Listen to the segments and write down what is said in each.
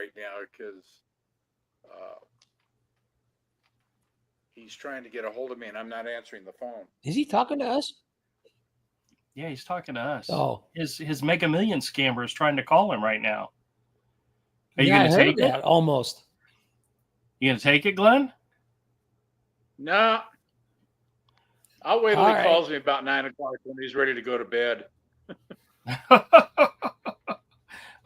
right now because he's trying to get a hold of me and I'm not answering the phone. Is he talking to us? Yeah, he's talking to us. Oh. His Mega Million scammer is trying to call him right now. Are you Yeah, going to take that it? almost. You going to take it, Glenn? No. I'll wait till he calls me about 9 o'clock when he's ready to go to bed.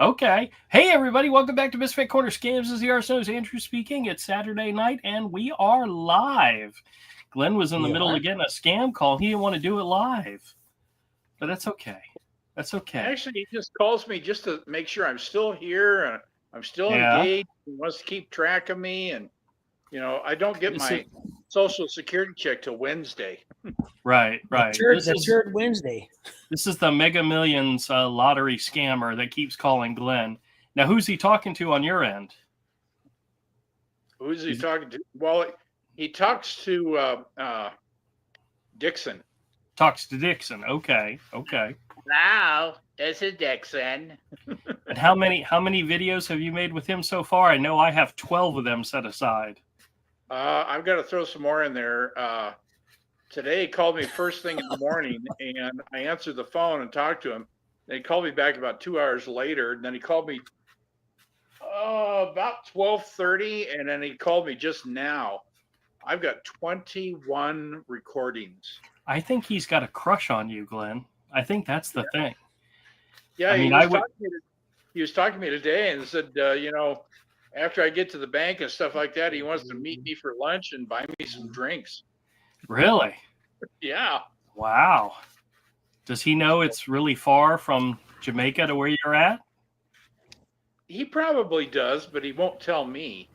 Okay. Hey, everybody. Welcome back to Misfit Corner. Scams is the Arsenos. Andrew speaking. It's Saturday night, and we are live. Glenn was in the middle of getting a scam call. He didn't want to do it live. But that's okay. That's okay. Actually, he just calls me just to make sure I'm still here and I'm still engaged. He wants to keep track of me. And, you know, I don't get my Social Security check till Wednesday. Right. The third Wednesday. This is the Mega Millions lottery scammer that keeps calling Glenn. Now, who's he talking to on your end? Who's he talking to? Well, he talks to Dixon. Talks to Dixon. Okay. Hello, this is Dixon. And how many videos have you made with him so far? I know I have 12 of them set aside. I've got to throw some more in there. Today he called me first thing in the morning, and I answered the phone and talked to him. Then he called me back about 2 hours later. And then he called me about 12:30, and then he called me just now. I've got 21 recordings. I think he's got a crush on you, Glenn. I think that's the thing. Yeah, he was talking to me today and said, you know, after I get to the bank and stuff like that, he wants to meet me for lunch and buy me some drinks. Really? Yeah. Wow. Does he know it's really far from Jamaica to where you're at? He probably does, but he won't tell me.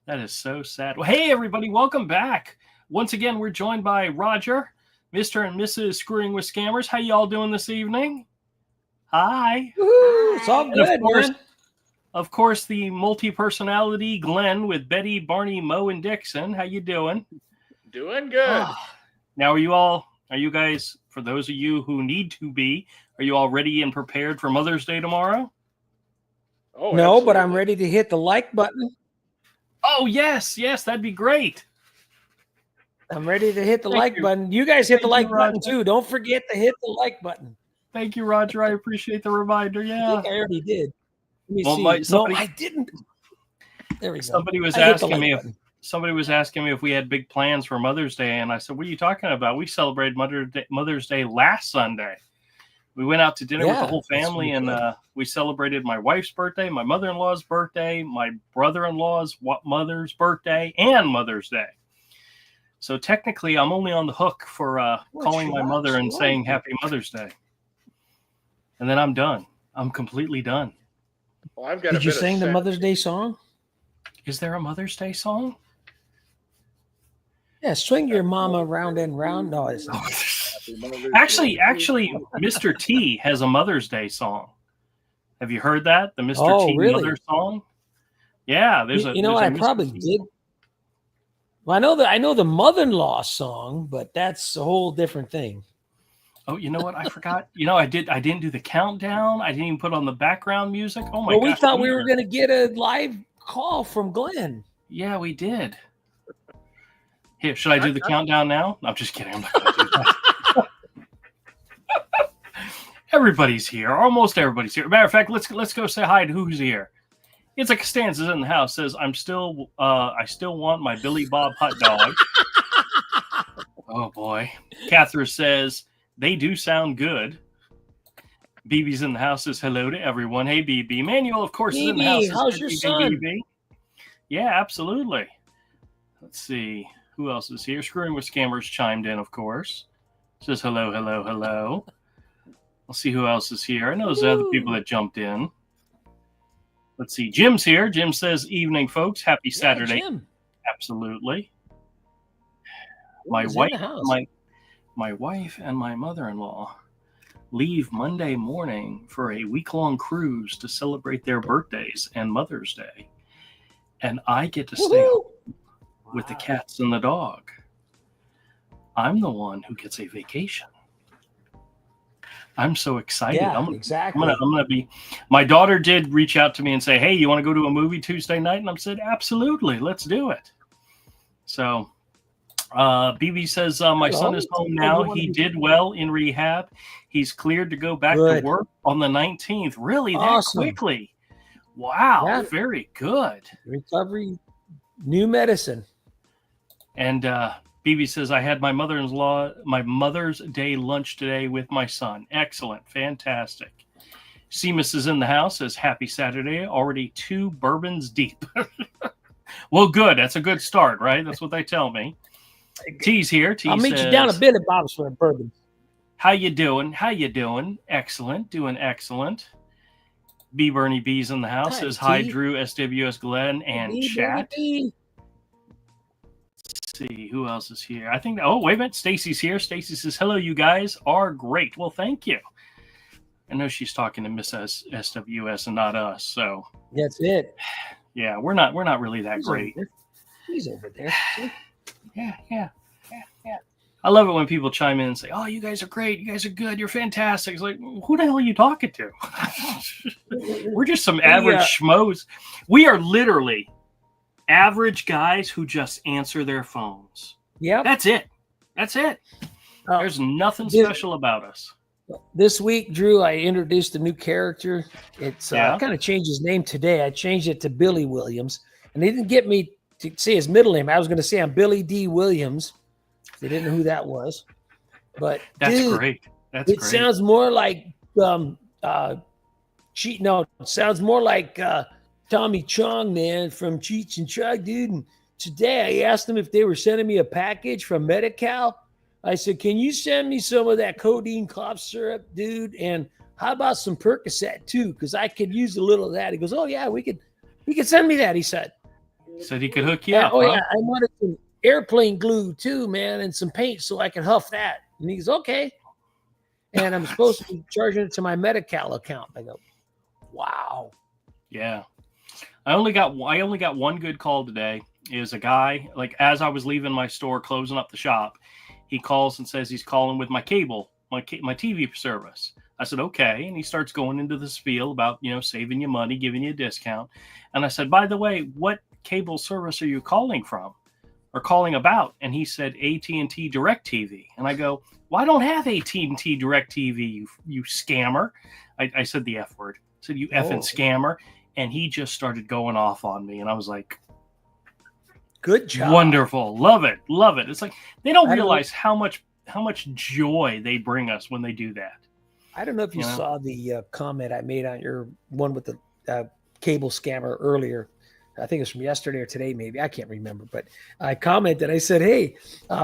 That is so sad. Well, hey, everybody. Welcome back. Once again, we're joined by Roger, Mr. and Mrs. Screwing with Scammers. How y'all doing this evening? Hi. Woo-hoo, it's all good, man. Of course, the multi-personality Glenn with Betty, Barney, Mo, and Dixon. How you doing? Doing good. Now, are you guys, for those of you who need to be, are you all ready and prepared for Mother's Day tomorrow? Oh, no, absolutely. but I'm ready to hit the like button. Oh, yes, that'd be great. I'm ready to hit the like button. You guys hit the like button too. Don't forget to hit the like button. Thank you, Roger. I appreciate the reminder. Yeah. I think I already did. Let me see. No, I didn't. There we go. Somebody was asking me if we had big plans for Mother's Day, and I said, "What are you talking about? We celebrated Mother's Day last Sunday. We went out to dinner with the whole family, and we celebrated my wife's birthday, my mother-in-law's birthday, my brother-in-law's mother's birthday, and Mother's Day. So technically, I'm only on the hook for calling my mother and saying Happy Mother's Day. And then I'm done. I'm completely done. Well, I've got Did you sing the Mother's Day song? Is there a Mother's Day song? Yeah, swing your mama round and round. No, it's not. Actually, Mr. T has a Mother's Day song. Have you heard that? The Mr. T Mother song? Yeah, there's a. You know, I probably did. Well, I know the mother-in-law song, but that's a whole different thing. Oh, you know what? I forgot. You know, I didn't do the countdown. I didn't even put on the background music. Oh my god! Well, we thought we were going to get a live call from Glenn. Yeah, we did. Here, should I do the countdown now? No, I'm just kidding. I'm not going to do that. Everybody's here. Almost everybody's here. Matter of fact, let's go say hi to who's here. It's like Costanza's in the house. Says I still want my Billy Bob hot dog. Oh boy. Catherine says they do sound good. BB's in the house. Says hello to everyone. Hey BB. Manuel, of course, is in the house. How's your son? BB. Yeah, absolutely. Let's see who else is here. Screwing with Scammers chimed in, of course. Says hello, hello, hello. Let's see who else is here. I know there's other people that jumped in. Let's see. Jim's here. Jim says, evening, folks. Happy Saturday. Jim. Absolutely. My wife and my mother-in-law leave Monday morning for a week-long cruise to celebrate their birthdays and Mother's Day. And I get to stay home with the cats and the dog. I'm the one who gets a vacation. I'm so excited. Yeah, exactly. I'm gonna be. My daughter did reach out to me and say, "Hey, you want to go to a movie Tuesday night?" And I said, "Absolutely, let's do it." So, BB says, "My son is home now. He did well in rehab. He's cleared to go back to work on the 19th. Really, that quickly? Wow, very good. Recovery, new medicine." And BB says, "I had my Mother's Day lunch today with my son. Excellent. Fantastic." Seamus is in the house, says, "Happy Saturday. Already 2 bourbons deep." Well, good. That's a good start, right? That's what they tell me. T's here. T I'll meet says, you down at Billy Bob's for a bourbon. How you doing? How you doing? Excellent. Doing excellent. B Bernie B's in the house. Says, "Hi, Drew, SWS Glenn, and chat." See who else is here. I think, oh, wait a minute, Stacy's here. Stacy says, "Hello, you guys are great." Well, thank you. I know she's talking to Miss SWS and not us, so that's it. Yeah, we're not really that great. He's over there. Yeah. I love it when people chime in and say, "Oh, you guys are great, you guys are good, you're fantastic." It's like, who the hell are you talking to? We're just some average schmoes. We are literally average guys who just answer their phones. Yeah, that's it. There's nothing special about us. This week, Drew, I introduced a new character. It's I kind of changed his name today. I changed it to Billy Williams, and they didn't get me to say his middle name. I was going to say I'm Billy D. Williams. They didn't know who that was, but that's dude, great. It sounds more like it sounds more like Tommy Chong, man, from Cheech and Chong, dude. And today I asked them if they were sending me a package from Medi-Cal. I said, "Can you send me some of that codeine cough syrup, dude? And how about some Percocet too? Because I could use a little of that." He goes, "Oh yeah, we could send me that." He said he could hook you up. Oh yeah, I wanted some airplane glue too, man, and some paint so I can huff that. And he's okay. And I'm supposed to be charging it to my Medi-Cal account. I go, wow. Yeah. I only got one good call today. Is a guy, like, as I was leaving my store, closing up the shop, he calls and says he's calling with my cable, my TV service. I said, okay. And he starts going into the spiel about, saving you money, giving you a discount. And I said, "By the way, what cable service are you calling from or calling about?" And he said, AT&T DirecTV. And I go, "Well, I don't have AT&T DirecTV, you scammer." I said the F word. I said, "You effing scammer." And he just started going off on me. And I was like, good job. Wonderful. Love it. It's like they don't realize how much joy they bring us when they do that. I don't know if you saw the comment I made on your one with the cable scammer earlier. I think it was from yesterday or today, maybe. I can't remember. But I commented. I said, "Hey,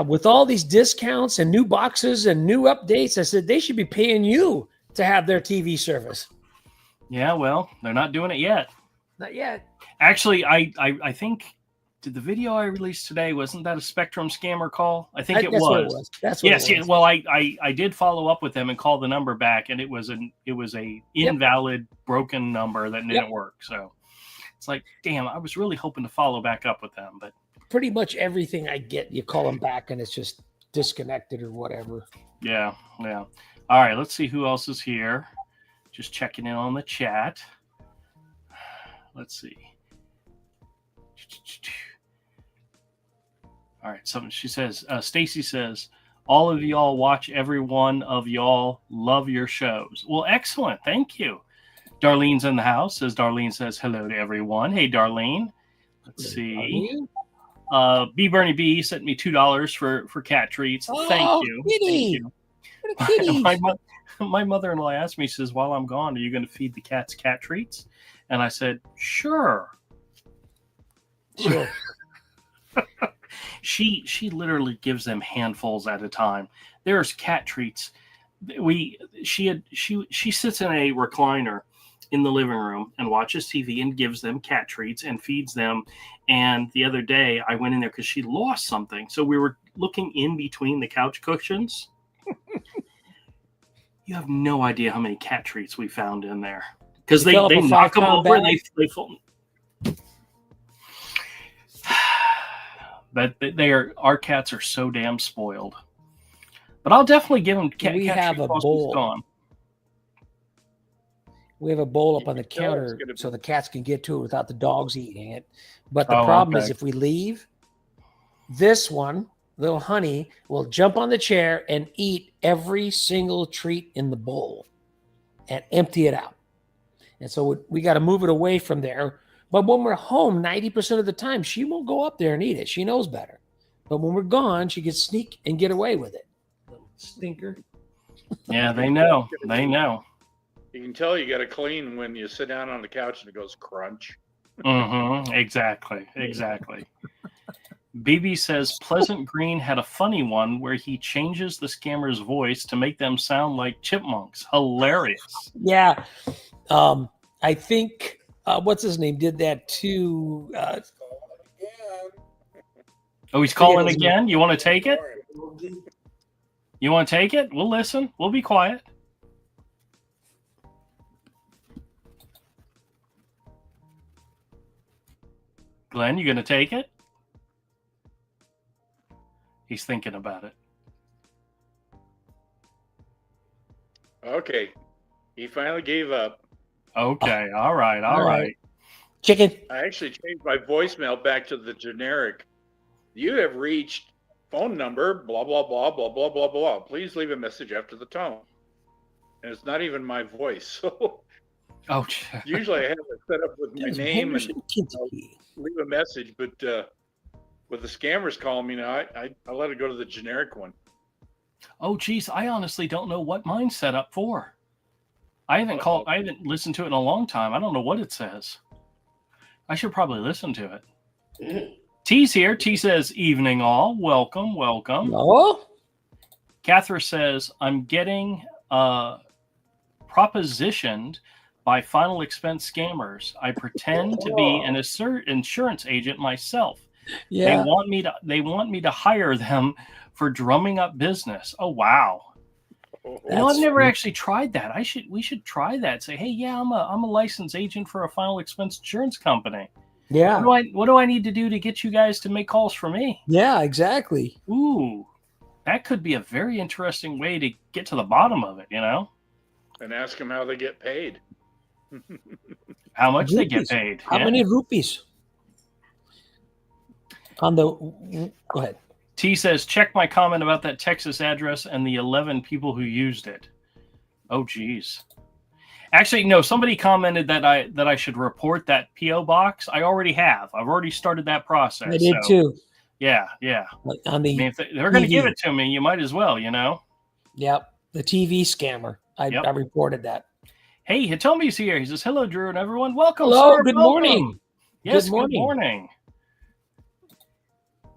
with all these discounts and new boxes and new updates," I said, "they should be paying you to have their TV service." Yeah, well, they're not doing it yet. Not yet. Actually, I think, did the video I released today, wasn't that a Spectrum scammer call? I think it was. What it was. That's what it was. Yes. Well, I did follow up with them and call the number back, and it was a invalid, broken number that didn't work. So it's like, damn, I was really hoping to follow back up with them, but pretty much everything I get, you call them back and it's just disconnected or whatever. Yeah. All right, let's see who else is here. Just checking in on the chat. Let's see. All right, she says, Stacy says, "All of y'all watch every one of y'all, love your shows." Well, excellent. Thank you. Darlene's in the house. Darlene says hello to everyone. Hey, Darlene. Let's see. B Bernie B sent me $2 for cat treats. Thank you. Kitty. Thank you. My mother-in-law asked me, she says, "While I'm gone, are you going to feed the cats cat treats?" And I said, Sure. She literally gives them handfuls at a time. There's cat treats. She sits in a recliner in the living room and watches TV and gives them cat treats and feeds them. And the other day I went in there because she lost something. So we were looking in between the couch cushions. You have no idea how many cat treats we found in there. Because they knock them over and they fall. But our cats are so damn spoiled. But I'll definitely give them cat treats while she's gone. We have a bowl up You on the can tell it's counter gonna be- so the cats can get to it without the dogs eating it. But the Oh, problem is okay. if we leave, this one, little honey, will jump on the chair and eat every single treat in the bowl and empty it out. And so we got to move it away from there. But when we're home, 90% of the time, she won't go up there and eat it. She knows better. But when we're gone, she can sneak and get away with it. Little stinker. Yeah, they know. They know. You can tell you got to clean when you sit down on the couch and it goes crunch. Exactly. BB says Pleasant Green had a funny one where he changes the scammer's voice to make them sound like chipmunks. Hilarious. Yeah. I think, what's his name, did that too. Oh, he's calling again? You want to take it? You want to take it? We'll listen. We'll be quiet. Glenn, you going to take it? He's thinking about it. Okay. He finally gave up. Okay. All right. Chicken. I actually changed my voicemail back to the generic. You have reached phone number, blah, blah, blah, blah, blah, blah, blah. Please leave a message after the tone. And it's not even my voice. So Oh, usually I have it set up with my name and leave a message. But with the scammers calling me now, I let it go to the generic one. oh, geez. I honestly don't know what mine's set up for. I haven't listened to it in a long time. I don't know what it says. I should probably listen to it. T's here. T says, evening all. Welcome. Oh? Catherine says, I'm getting propositioned by final expense scammers. I pretend to be an insurance agent myself. Yeah. They want me to hire them for drumming up business. Oh, wow. I've never actually tried that. We should try that. Say, hey, yeah, I'm a licensed agent for a final expense insurance company. Yeah. What do I need to do to get you guys to make calls for me? Yeah, exactly. Ooh, that could be a very interesting way to get to the bottom of it, And ask them how they get paid. How much Rupees. they get paid. How many rupees? Go ahead. T says, check my comment about that Texas address and the 11 people who used it. Oh, geez. Actually, no, somebody commented that I should report that P.O. box. I already have. I've already started that process. I did too. Yeah. On the if they're going to give it to me, you might as well, Yep. The TV scammer. I reported that. Hey, Hitomi's here. He says, hello, Drew and everyone. Welcome. Hello. Sir. Good Welcome. morning. Yes, good morning.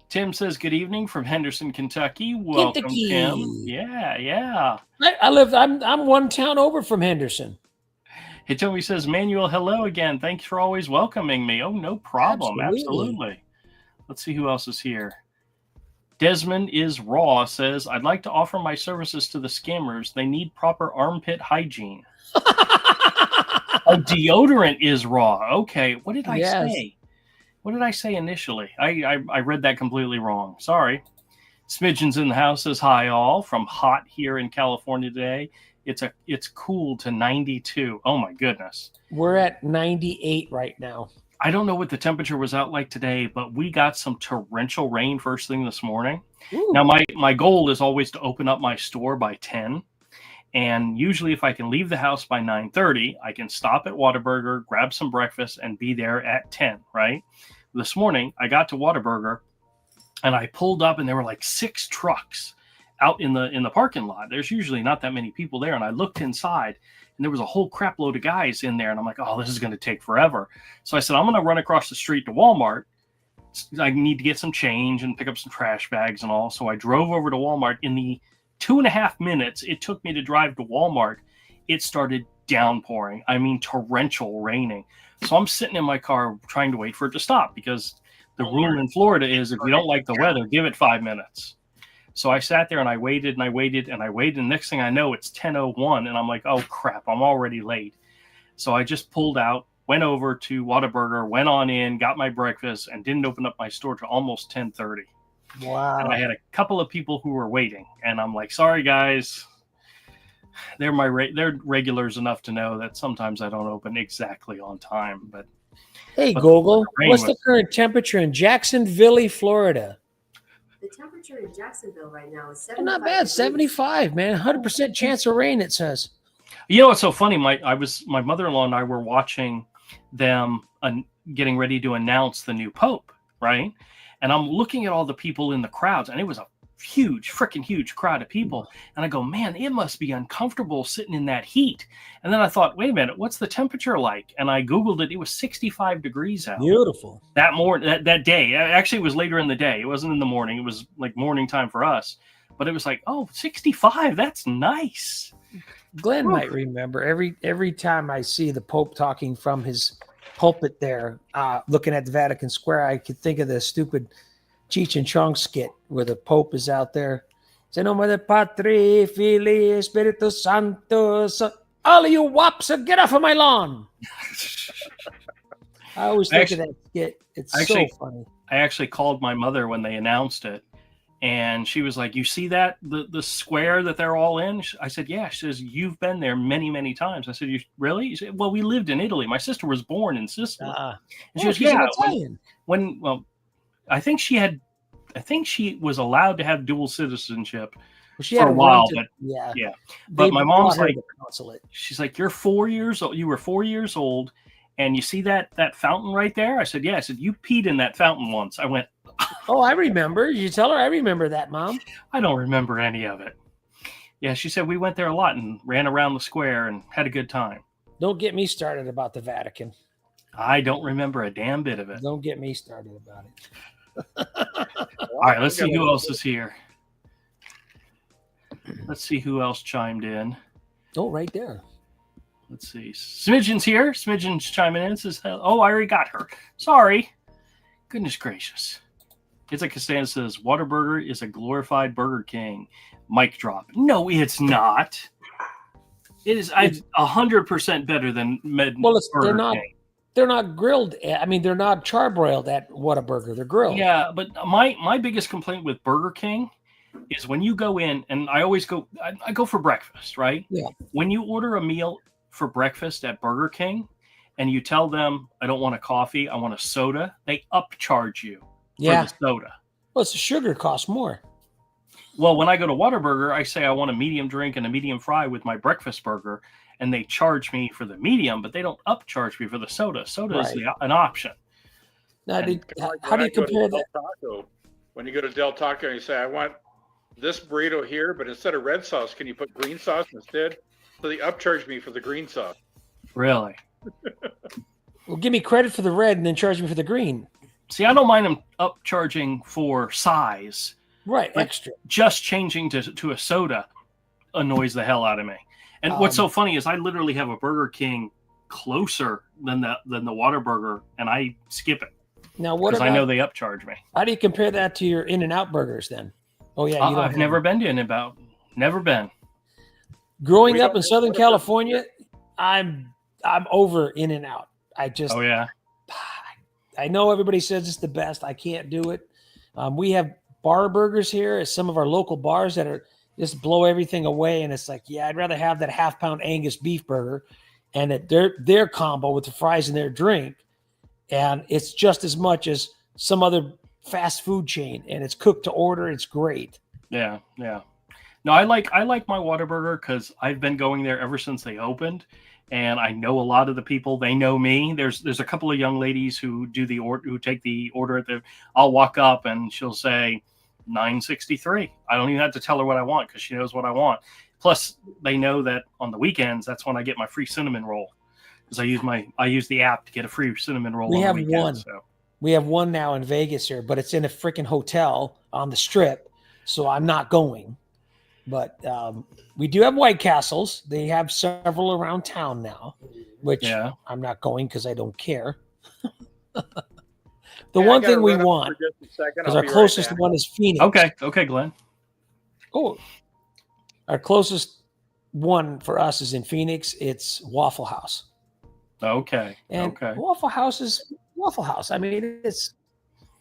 Tim says, good evening from Henderson, Kentucky. Welcome, Kentucky. Tim. Yeah. I'm one town over from Henderson. Hitomi says, Manuel, hello again. Thanks for always welcoming me. Oh, no problem. Absolutely. Let's see who else is here. Desmond is Raw says, I'd like to offer my services to the scammers. They need proper armpit hygiene. Oh, deodorant is Raw. Okay. What did I say? What did I say initially? I read that completely wrong. Sorry. Smidgen's in the house says, hi all from hot here in California today. It's cool to 92. Oh my goodness. We're at 98 right now. I don't know what the temperature was out like today, but we got some torrential rain first thing this morning. Ooh. Now my goal is always to open up my store by 10. And usually if I can leave the house by 9:30, I can stop at Whataburger, grab some breakfast, and be there at 10, right? This morning, I got to Whataburger, and I pulled up, and there were like 6 trucks out in the parking lot. There's usually not that many people there, and I looked inside, and there was a whole crap load of guys in there, and I'm like, oh, this is going to take forever. So I said, I'm going to run across the street to Walmart. I need to get some change and pick up some trash bags and all. So I drove over to Walmart. In the 2.5 minutes it took me to drive to Walmart, it started downpouring. I mean, torrential raining. So I'm sitting in my car trying to wait for it to stop because the rule in Florida is if you don't like the weather, give it 5 minutes. So I sat there and I waited and I waited and I waited. And next thing I know, it's 10:01 and I'm like, oh crap, I'm already late. So I just pulled out, went over to Whataburger, went on in, got my breakfast, and didn't open up my store till almost 10:30. Wow. And I had a couple of people who were waiting, and I'm like, sorry guys, they're regulars enough to know that sometimes I don't open exactly on time. But Hey, but Gogol, rain what's the was- current temperature in Jacksonville, Florida? The temperature in Jacksonville right now is Oh, 75 not bad, degrees. 75, man. 100% chance of rain, it says. You know what's so funny? My mother-in-law and I were watching them getting ready to announce the new pope, right? And I'm looking at all the people in the crowds, and it was a freaking huge crowd of people. And I go, man, it must be uncomfortable sitting in that heat. And then I thought, wait a minute, what's the temperature like? And I Googled it. It was 65 degrees out. Beautiful. That day. Actually, it was later in the day. It wasn't in the morning. It was like morning time for us. But it was like, oh, 65. That's nice. Glenn might remember every time I see the Pope talking from his pulpit there, looking at the Vatican Square, I could think of the stupid Cheech and Chong skit where the Pope is out there. Se nome Patri, Filii, Spiritus Sanctus. All of you wops, get off of my lawn. I always think of that skit. It's so funny. I actually called my mother when they announced it. And she was like, you see that, the square that they're all in? I said, yeah. She says, you've been there many, many times. I said, you really? She said, well, we lived in Italy. My sister was born in Sicily. And she goes, yeah. I think she was allowed to have dual citizenship for a while. Yeah. But my mom's like, she's like, you're 4 years old. You were 4 years old. And you see that fountain right there? I said, yeah. I said, you peed in that fountain once. I went, oh, I remember. You tell her I remember that, Mom. I don't remember any of it. Yeah, she said we went there a lot and ran around the square and had a good time. Don't get me started about the Vatican. I don't remember a damn bit of it. Don't get me started about it. All right, let's see who else is here. Let's see who else chimed in. Oh, right there. Let's see. Smidgen's here. Smidgen's chiming in. Says, oh, I already got her. Sorry. Goodness gracious. It's like Costanza says, Whataburger is a glorified Burger King. Mic drop. No, it's not. It is 100% better than Burger King. They're not grilled. I mean, they're not charbroiled at Whataburger. They're grilled. Yeah, but my biggest complaint with Burger King is when you go in, and I always go, I go for breakfast, right? Yeah. When you order a meal for breakfast at Burger King and you tell them, I don't want a coffee, I want a soda, they upcharge you. For the soda. Well, it's the sugar costs more. Well, when I go to Whataburger, I say I want a medium drink and a medium fry with my breakfast burger, and they charge me for the medium, but they don't upcharge me for the soda. Soda is an option. Now, how do you compare that? When you go to Del Taco and you say, I want this burrito here, but instead of red sauce, can you put green sauce instead? So they upcharge me for the green sauce. Really? Well, give me credit for the red and then charge me for the green. See, I don't mind them upcharging for size. Right, extra. Just changing to a soda annoys the hell out of me. And what's so funny is I literally have a Burger King closer than the Whataburger, and I skip it. Now, what because I know they upcharge me. How do you compare that to your In-N-Out burgers then? Oh yeah, I've never been to In-N-Out. Never been. Growing up in Southern California, I'm over In-N-Out. Oh yeah. I know everybody says it's the best. I can't do it. We have bar burgers here at some of our local bars that are just blow everything away. And it's like, yeah, I'd rather have that half-pound Angus beef burger and their combo with the fries and their drink. And it's just as much as some other fast food chain, and it's cooked to order. It's great. Yeah, yeah. No, I like my Whataburger because I've been going there ever since they opened. And I know a lot of the people. They know me. There's a couple of young ladies who take the order at the. I'll walk up and she'll say $9.63. I don't even have to tell her what I want because she knows what I want. Plus, they know that on the weekends that's when I get my free cinnamon roll because I use the app to get a free cinnamon roll. We have one. So. We have one now in Vegas here, but it's in a freaking hotel on the Strip, so I'm not going. But we do have White Castles. They have several around town now, which I'm not going because I don't care. The one thing we want, because our closest one is Phoenix. Okay, Glenn. Oh, our closest one for us is in Phoenix. It's Waffle House. Okay. And Waffle House is Waffle House. I mean, it's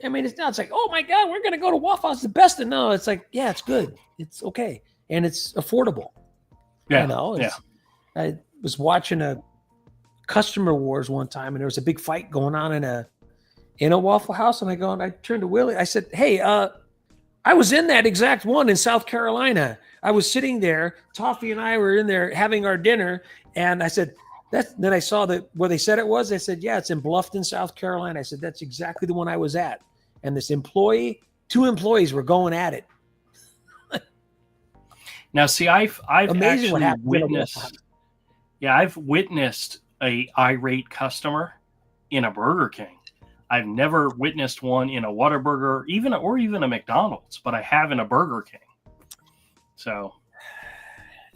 not. It's like, oh my God, we're gonna go to Waffle House. The best. No, it's like, yeah, it's good. It's okay. And it's affordable. Yeah. You know, Yeah. I was watching a Customer Wars one time, and there was a big fight going on in a Waffle House, and I turned to Willie. I said, "Hey, I was in that exact one in South Carolina. I was sitting there. Toffee and I were in there having our dinner, and I said." Then I saw that where they said it was. I said, "Yeah, it's in Bluffton, South Carolina." I said, "That's exactly the one I was at." And this two employees were going at it. Now, see, I've Amazing what actually happened in a Waffle House. witnessed. Yeah, I've witnessed a irate customer in a Burger King. I've never witnessed one in a Whataburger, or even a McDonald's, but I have in a Burger King. So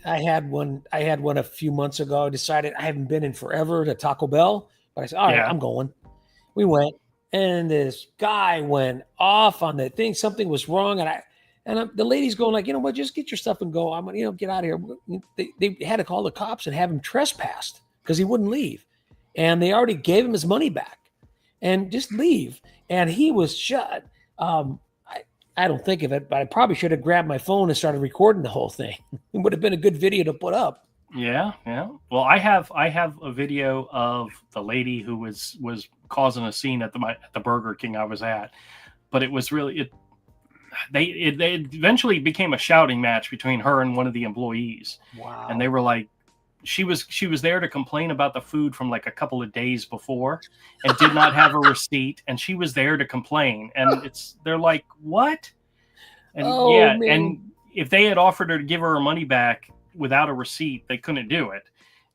I had one a few months ago. I decided I haven't been in forever to Taco Bell, but I said, "All right, Yeah. I'm going." We went, and this guy went off on the thing. Something was wrong, and the lady's going like, "You know what? Just get your stuff and go. I'm gonna, get out of here." They had to call the cops and have him trespassed because he wouldn't leave, and they already gave him his money back, and just leave. And he was shut. I don't think of it, but I probably should have grabbed my phone and started recording the whole thing. It would have been a good video to put up. yeah. Well, I have a video of the lady who was causing a scene at the Burger King I was at, but it was really they eventually became a shouting match between her and one of the employees. Wow. And they were like, she was there to complain about the food from like a couple of days before and did not have a receipt, and she was there to complain, and they're like, what? And man. And if they had offered her to give her her money back without a receipt, they couldn't do it.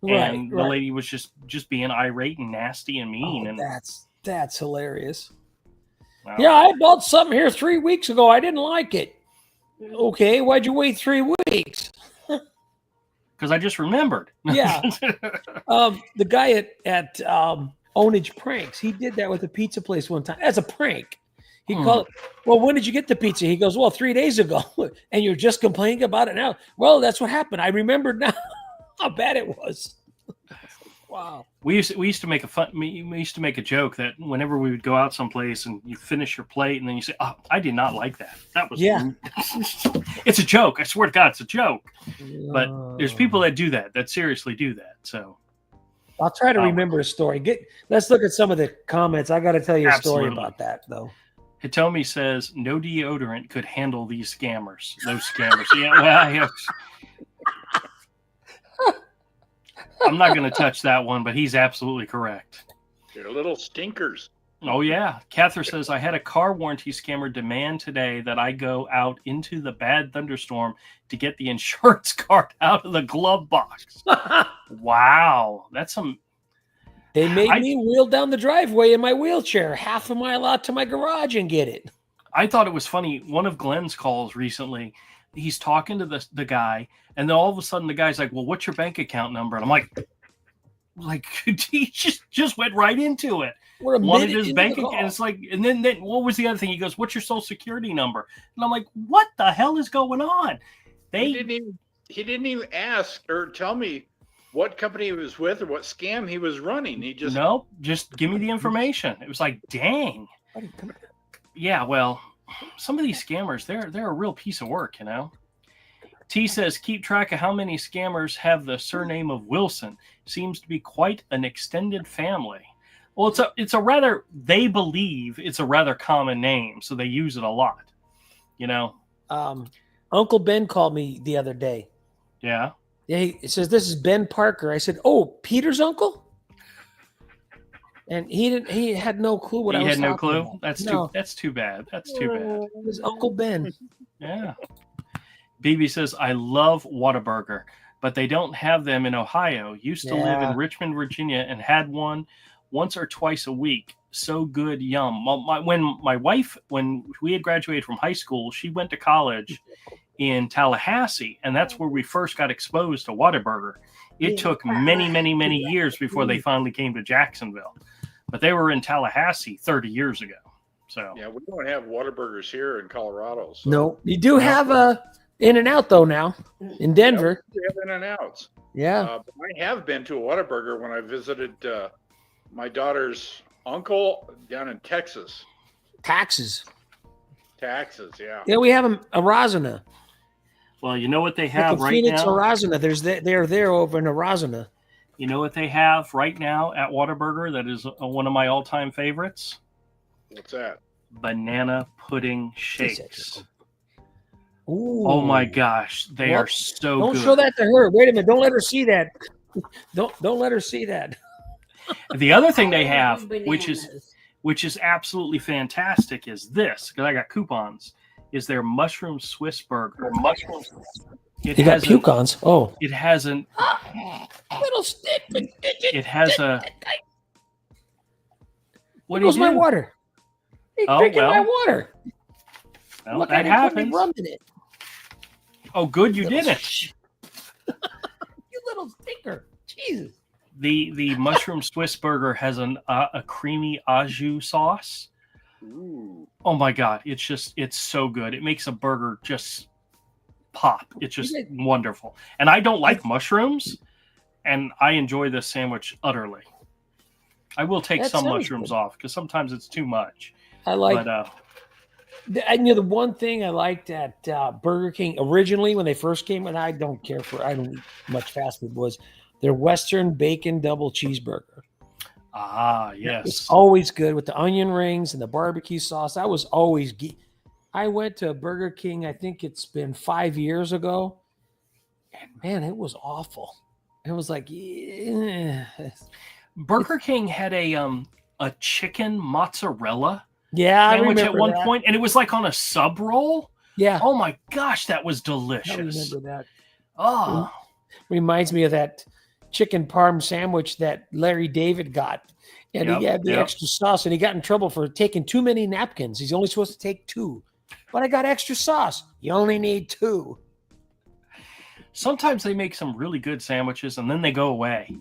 And the lady was just being irate and nasty and mean. And that's hilarious. Wow. Yeah, I bought something here 3 weeks ago. I didn't like it. Okay, why'd you wait 3 weeks? Because I just remembered. Yeah. The guy at Ownage Pranks, he did that with a pizza place one time as a prank. He called, "Well, when did you get the pizza?" He goes, "Well, 3 days ago." "And you're just complaining about it now?" "Well, that's what happened. I remembered now how bad it was." Wow. We used to make a joke that whenever we would go out someplace and you finish your plate and then you say, "Oh, I did not like that. That was It's a joke. I swear to God, it's a joke." But there's people that do that seriously do that. So I'll try to remember a story. Let's look at some of the comments. I got to tell you a story about that though. Hitomi says no deodorant could handle these scammers. Those scammers. Yeah, well, I'm not going to touch that one, but he's absolutely correct. They're little stinkers. Oh, yeah. Catherine says, I had a car warranty scammer demand today that I go out into the bad thunderstorm to get the insurance card out of the glove box. Wow. That's some... They made me wheel down the driveway in my wheelchair, half a mile out to my garage and get it. I thought it was funny. One of Glenn's calls recently, he's talking to the guy, and then all of a sudden the guy's like, "Well, what's your bank account number?" And I'm like he just went right into it. Wanted his bank account. And it's like, and then what was the other thing? He goes, "What's your social security number?" And I'm like, what the hell is going on? He didn't even ask or tell me what company he was with or what scam he was running. He just just give me the information. It was like, dang. Yeah, well, some of these scammers, they're a real piece of work, you know. T says, keep track of how many scammers have the surname of Wilson. Seems to be quite an extended family. Well, they believe it's a rather common name, so they use it a lot, you know. Uncle Ben called me the other day. Yeah. Yeah, he says, "This is Ben Parker." I said, "Oh, Peter's uncle?" And he had no clue what I was talking about. He had no clue? That's too bad. That's too bad. It was Uncle Ben. Yeah. BB says, I love Whataburger, but they don't have them in Ohio. Used to live in Richmond, Virginia, and had one once or twice a week. So good, yum. When we had graduated from high school, she went to college in Tallahassee, and that's where we first got exposed to Whataburger. It took many, many, many years before they finally came to Jacksonville, but they were in Tallahassee 30 years ago. So yeah, we don't have Whataburgers here in Colorado. So. No, you do have a In-N-Out though now in Denver. Yeah, we have In-N-Outs. Yeah, but I have been to a Whataburger when I visited my daughter's uncle down in Texas. Taxes, yeah. Yeah, we have a Rosana. Well, you know what they have Like right Phoenix, now? Arizona. They're there over in Arizona. You know what they have right now at Whataburger that is one of my all-time favorites? What's that? Banana pudding shakes. Ooh. Oh my gosh, they Well, are so Don't good. show that to her. Wait a minute. Don't let her see that. Don't let her see that. The other thing they I have, love which bananas. is absolutely fantastic, is this, because I got coupons, is their mushroom Swiss burger. It You got has pucons. Oh, it has an little stick. it has a what do Goes you my do? water. He's Oh, drinking my well. water. Well, Look that at him putting happens. rum in it. Oh, good, you Little did it. You little stinker. Jesus. The mushroom Swiss burger has a creamy au jus sauce. Ooh. Oh my god, it's so good. It makes a burger just pop. It's just wonderful. And I don't like mushrooms, and I enjoy this sandwich utterly. I will take That some sounds mushrooms good. off because sometimes it's too much. I like. But The one thing I liked at Burger King originally when they first came, and I don't eat much fast food, was their Western bacon double cheeseburger. yes, It's always good with the onion rings and the barbecue sauce. I was always. I went to Burger King. I think it's been 5 years ago, and man, it was awful. It was like, Burger King had a chicken mozzarella yeah, I sandwich remember at one that. point, and it was like on a sub roll. Yeah, Oh my gosh, that was I delicious. remember that. Oh, Reminds me of that chicken parm sandwich that Larry David got. And he had the extra sauce, and he got in trouble for taking too many napkins. He's only supposed to take 2. But I got extra sauce. You only need 2. sometimes they make some really good sandwiches, and then they go away.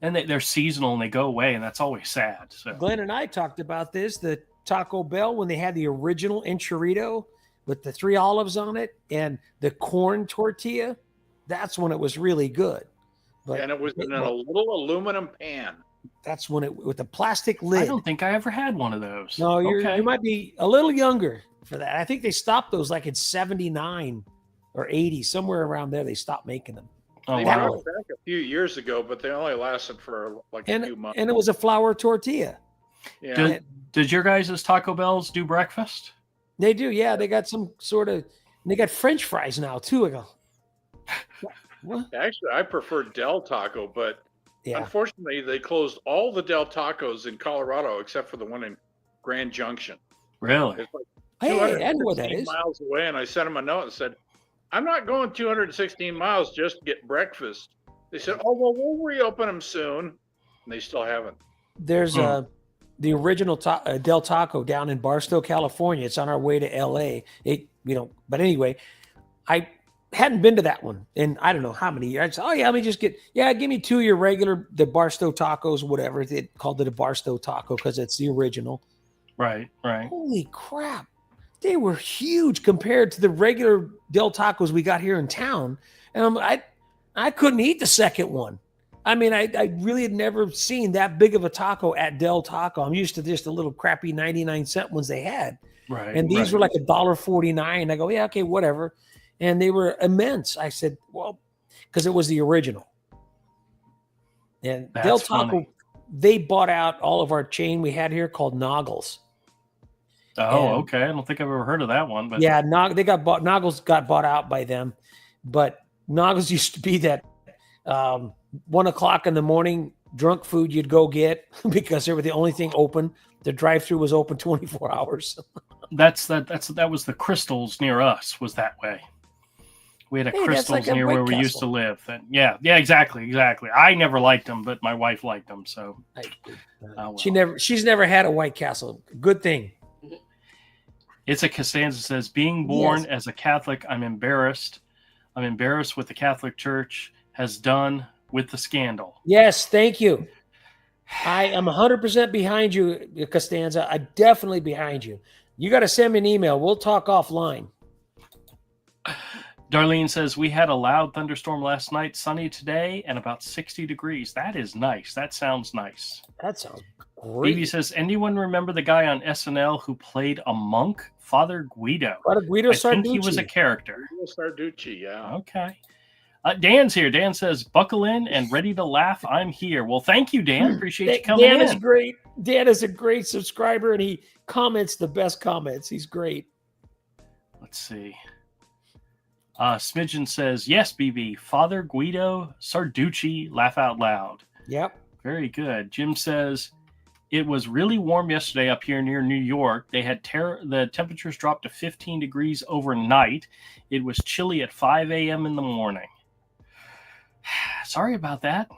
And they're seasonal, and they go away, and that's always sad. So Glenn and I talked about this, the Taco Bell, when they had the original enchilada with the 3 olives on it and the corn tortilla. That's when it was really good. But And it was in a little aluminum pan. that's when it with the plastic I lid. don't think I ever had one of those. No, okay. you might be a little younger for that. I think they stopped those like in 79 or 80, somewhere around there. They stopped making them. Oh, They wow. brought it back a few years ago, but they only lasted for like a few months. And it was a flour tortilla. Yeah. Did your guys' Taco Bells do breakfast? They do, yeah. They got some sort of. They got French fries now too. I go, what? Actually, I prefer Del Taco, but Yeah, unfortunately, they closed all the Del Tacos in Colorado except for the one in Grand Junction. Really? It's like hey, I know what that 216 is. miles away, and I sent them a note and said, I'm not going 216 miles just to get breakfast. They said, oh, well, we'll reopen them soon. And they still haven't. There's the original Del Taco down in Barstow, California. It's on our way to LA. But anyway, I hadn't been to that one in I don't know how many years. I said, oh yeah, let me just give me 2 of your regular the Barstow tacos, whatever. They called it a Barstow taco because it's the original. Right. Holy crap. They were huge compared to the regular Del Tacos we got here in town. And I couldn't eat the second one. I mean, I really had never seen that big of a taco at Del Taco. I'm used to just the little crappy 99-cent ones they had. Right. And these were like $1.49. I go, yeah, okay, whatever. And they were immense. I said, well, because it was the original. And That's Del Taco, funny. they bought out all of our chain we had here called Noggles. Oh, And- okay. I don't think I've ever heard of that one. But Yeah, Noggles got bought out by them, but Noggles used to be that 1 o'clock in the morning drunk food you'd go get because they were the only thing open. The drive-through was open 24 hours. that was the Crystals near us. Was that way? We had a Hey, that's Crystals like a near White where we used Castle. to live. And yeah, exactly. I never liked them, but my wife liked them. So well. She's never had a White Castle. Good thing. It's a Costanza says, being born Yes. as a Catholic, I'm embarrassed. I'm embarrassed what the Catholic Church has done with the scandal. Yes, thank you. I am 100% behind you, Costanza. I'm definitely behind you. You got to send me an email. We'll talk offline. Darlene says, we had a loud thunderstorm last night, sunny today, and about 60 degrees. That is nice. That sounds nice. That sounds great. Phoebe says, anyone remember the guy on SNL who played a monk? Father Guido. Father Guido I think he was a Sarducci. character. Sarducci, yeah. Okay. Dan's here. Dan says, buckle in and ready to laugh. I'm here. Well, thank you, Dan. Appreciate you coming Dan in. is great. Dan is a great subscriber, and he comments the best comments. He's great. Let's see. Smidgen says, yes, BB. Father Guido Sarducci, laugh out loud. Yep. Very good. Jim says, it was really warm yesterday up here near New York. They had the temperatures dropped to 15 degrees overnight. It was chilly at 5 a.m. in the morning. Sorry about that.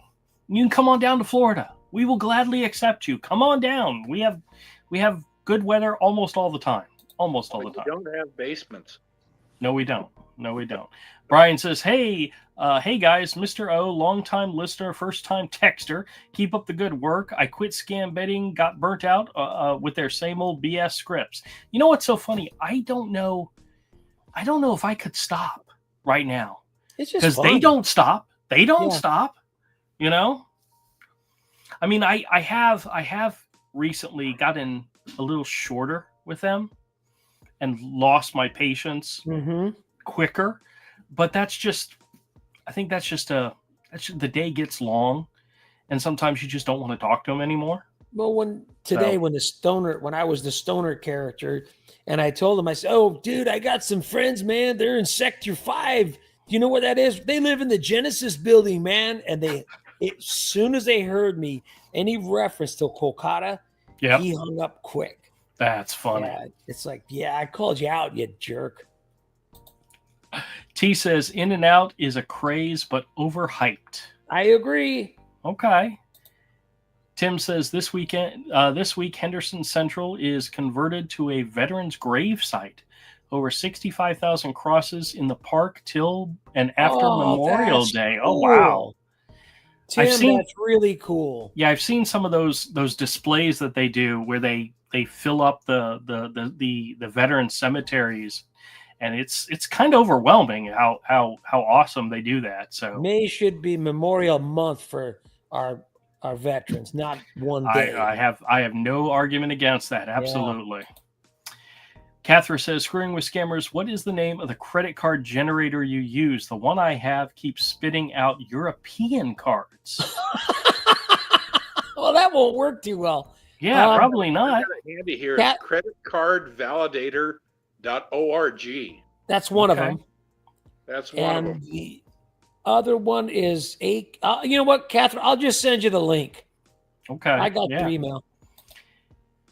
You can come on down to Florida. We will gladly accept you. Come on down. We have good weather almost all the time. Almost all the time. We don't have basements. No, we don't. No, we don't. Brian says, hey guys, Mr. O, longtime listener, first time texter. Keep up the good work. I quit scam betting, got burnt out with their same old BS scripts. You know what's so funny? I don't know if I could stop right now. It's just because they don't stop. They don't stop. You know? I mean, I have recently gotten a little shorter with them and lost my patience quicker, but that's just, I think that's just the day gets long, and sometimes you just don't want to talk to them anymore. Well, when I was the stoner character, and I told them, I said, "Oh, dude, I got some friends, man. They're in Sector 5. Do you know where that is? They live in the Genesis building, man." And as soon as they heard me, any reference to Kolkata, he hung up quick. That's funny. Yeah, it's like, yeah, I called you out, you jerk. T says, In and Out is a craze, but overhyped. I agree. Okay. Tim says, this week, Henderson Central is converted to a veterans grave site. Over 65,000 crosses in the park till and after Memorial Day. Cool. Oh, wow. Tim, that's really cool. Yeah, I've seen some of those displays that they do where they fill up the veteran cemeteries, and it's kind of overwhelming how awesome they do that. So May should be Memorial Month for our veterans, not one day. I have no argument against that. Absolutely. Yeah. Catherine says, screwing with scammers, what is the name of the credit card generator you use? The one I have keeps spitting out European cards. Well, that won't work too well. Yeah, probably not. Handy here. Creditcardvalidator.org. That's one of them. That's one of them. And the other one is you know what, Catherine? I'll just send you the link. Okay. I got your email.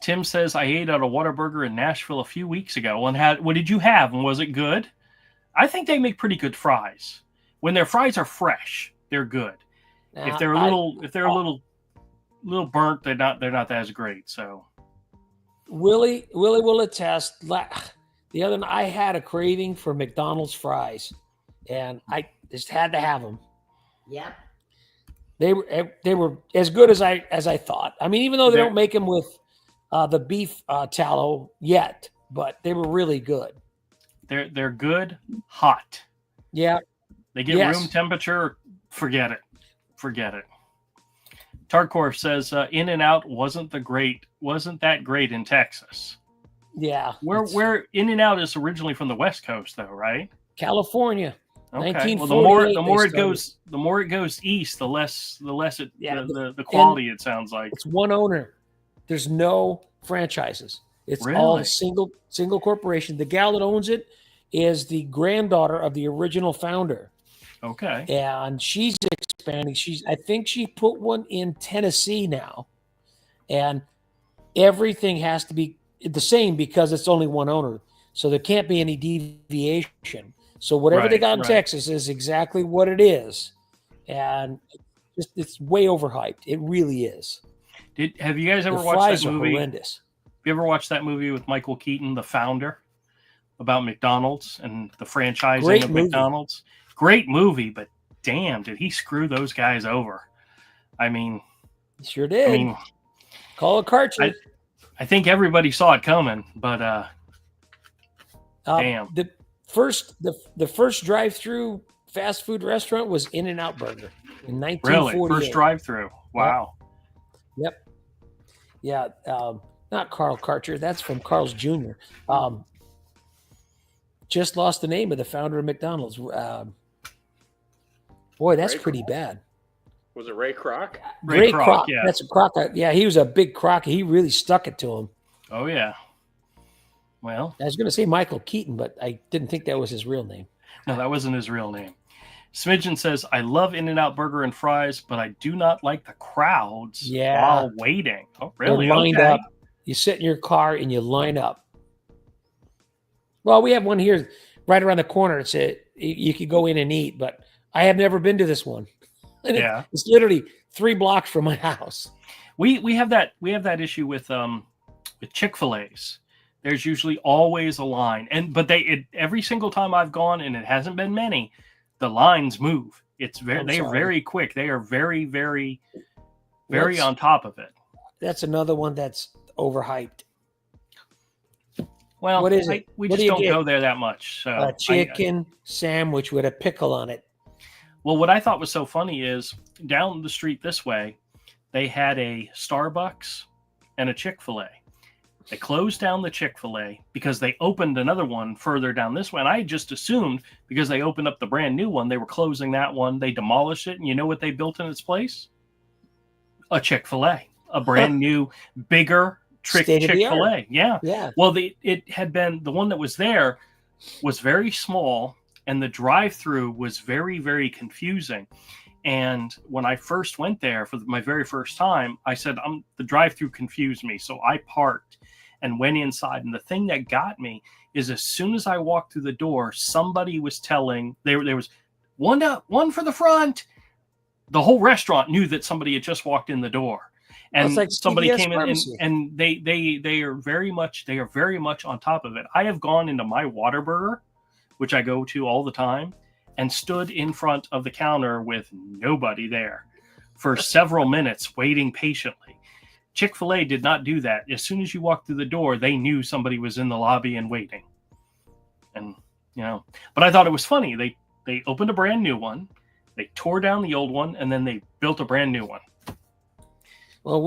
Tim says, I ate at a Whataburger in Nashville a few weeks ago. And what did you have? And was it good? I think they make pretty good fries. When their fries are fresh, they're good. If they're a little burnt, they're not that as great. So Willie will attest. The other night I had a craving for McDonald's fries, and I just had to have them. Yep. They were as good as I thought. I mean, even though they don't make them with the beef tallow yet, but they were really good. They're good hot. Yeah. They get room temperature. Forget it. Tarkor says In and Out wasn't that great in Texas. Yeah. Where In and Out is originally from the West Coast though, right? California. Okay. Well, the more it goes east, the less the quality it sounds like. It's one owner. There's no franchises. It's really? all single corporation. The gal that owns it is the granddaughter of the original founder. Okay. And she's expanding. I think she put one in Tennessee now. And everything has to be the same because it's only one owner. So there can't be any deviation. So whatever they got in Texas is exactly what it is. And it's way overhyped. It really is. Have you guys ever watched that movie? Horrendous. Have you ever watched that movie with Michael Keaton, the founder, about McDonald's and the franchising of McDonald's? Great movie, but damn, did he screw those guys over? I mean, he sure did. Call it cartridge. I think everybody saw it coming, but damn. The first drive-through fast food restaurant was In-N-Out Burger in 1948. Really? First drive-through. Wow. Yep. Yeah. Not Carl Karcher. That's from Carl's Jr. Just lost the name of the founder of McDonald's. Boy, that's Ray pretty Kroc? bad. Was it Ray Kroc? Ray Kroc, yeah. That's a Kroc. Yeah, he was a big Kroc. He really stuck it to him. Oh, yeah. Well, I was going to say Michael Keaton, but I didn't think that was his real name. no, that wasn't his real name. Smidgen says, I love In-N-Out Burger and fries, but I do not like the crowds while waiting. Oh, really? You're lined up. You sit in your car and you line up. Well, we have one here right around the corner. It's you could go in and eat, but I have never been to this one. And it's literally 3 blocks from my house. We have that issue with Chick-fil-A's. There's usually always a line, but every single time I've gone, and it hasn't been many, the lines move. They are very quick. They are very, very, very on top of it. That's another one that's overhyped. Well, what is it? We just don't go there that much. So a chicken sandwich with a pickle on it. Well, what I thought was so funny is down the street this way, they had a Starbucks and a Chick-fil-A. They closed down the Chick-fil-A because they opened another one further down this way. And I just assumed because they opened up the brand new one, they were closing that one. They demolished it. And you know what they built in its place? A Chick-fil-A, a brand new, bigger Chick-fil-A. Yeah. Well, it had been, the one that was there was very small, and the drive-through was very, very confusing. And when I first went there for my very first time, I said, the drive-through confused me. So I parked and went inside. And the thing that got me is as soon as I walked through the door, somebody was telling, there was one for the front. The whole restaurant knew that somebody had just walked in the door. And like somebody CVS came pharmacy. in and they are very much on top of it. I have gone into my Whataburger, which I go to all the time, and stood in front of the counter with nobody there for several minutes waiting patiently. Chick-fil-A did not do that. As soon as you walked through the door, they knew somebody was in the lobby and waiting. And, but I thought it was funny. They opened a brand new one. They tore down the old one, and then they built a brand new one. Well,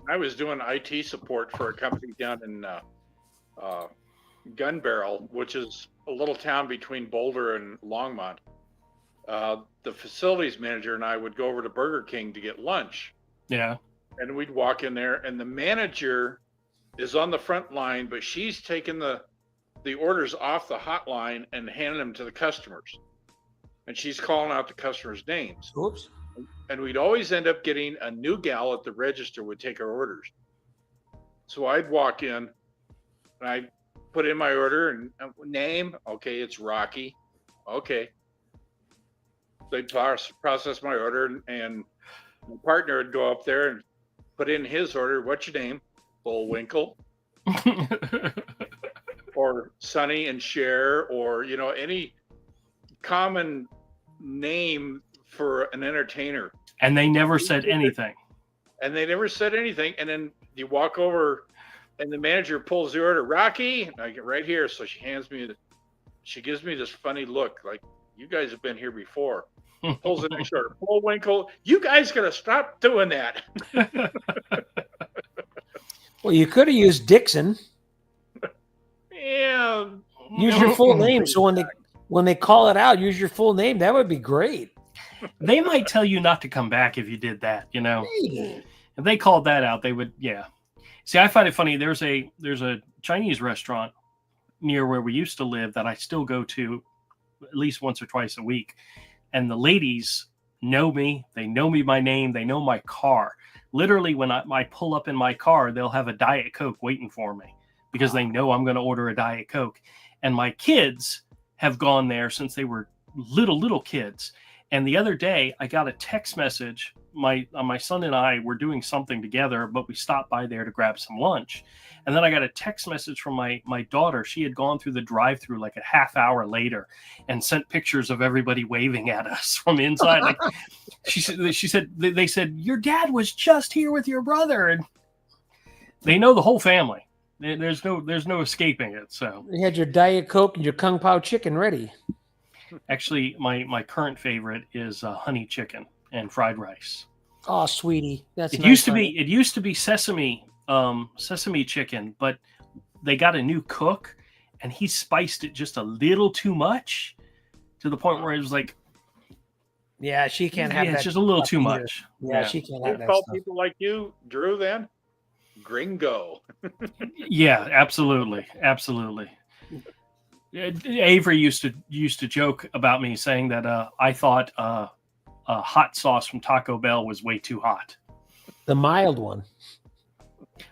I was doing IT support for a company down in Gun Barrel, which is a little town between Boulder and Longmont. The facilities manager and I would go over to Burger King to get lunch. Yeah. And we'd walk in there, and the manager is on the front line, but she's taking the orders off the hotline and handing them to the customers. And she's calling out the customers' names. Oops. And we'd always end up getting a new gal at the register would take our orders. So I'd walk in and I'd put in my order and name. Okay, it's Rocky. Okay. They'd process my order, and my partner would go up there and put in his order. What's your name? Bullwinkle. Or Sonny and Cher, or, any common name for an entertainer. And they never said anything. And then you walk over and the manager pulls the order. Rocky, and I get right here. So she gives me this funny look, like, you guys have been here before. Pulls the next order. Bullwinkle, you guys gotta stop doing that. Well, you could have used Dixon. Yeah. Use your full name. So when they call it out, use your full name. That would be great. They might tell you not to come back if you did that, Maybe. If they called that out, they would, yeah. See, I find it funny. There's a Chinese restaurant near where we used to live that I still go to at least once or twice a week. And the ladies know me. They know me by name. They know my car. Literally, when I pull up in my car, they'll have a Diet Coke waiting for me because they know I'm going to order a Diet Coke. And my kids have gone there since they were little kids. And the other day, I got a text message. My son and I were doing something together, but we stopped by there to grab some lunch. And then I got a text message from my daughter. She had gone through the drive-thru like a half hour later and sent pictures of everybody waving at us from inside. Like they said, your dad was just here with your brother. And they know the whole family. There's no escaping it. So You had your Diet Coke and your Kung Pao chicken ready. actually, my current favorite is honey chicken and fried rice. Oh, sweetie, that's It nice, used to honey. be sesame chicken, but they got a new cook, and he spiced it just a little too much, to the point where it was like, Yeah, she can't have that. it's just a little stuff too either. much. Yeah, she can't You have that call stuff. people like you, Drew, then? Gringo. Yeah, absolutely. Avery used to joke about me saying that I thought a hot sauce from Taco Bell was way too hot. The mild one.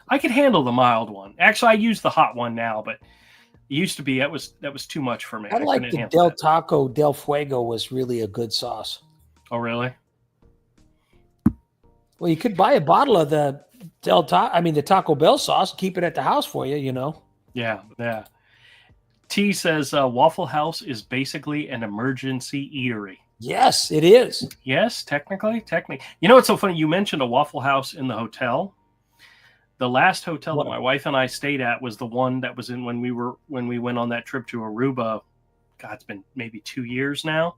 I could handle the mild one. Actually, I use the hot one now, but it used to be that was too much for me. I like couldn't the handle Del that. Taco Del Fuego was really a good sauce. Oh, really? Well, you could buy a bottle of the the Taco Bell sauce, keep it at the house for you, you know. Yeah. T says Waffle House is basically an emergency eatery. Yes, it is. Yes, technically. You know what's so funny? You mentioned a Waffle House in the hotel. The last hotel that my wife and I stayed at was the one that was in when we went on that trip to Aruba. God, it's been maybe 2 years now.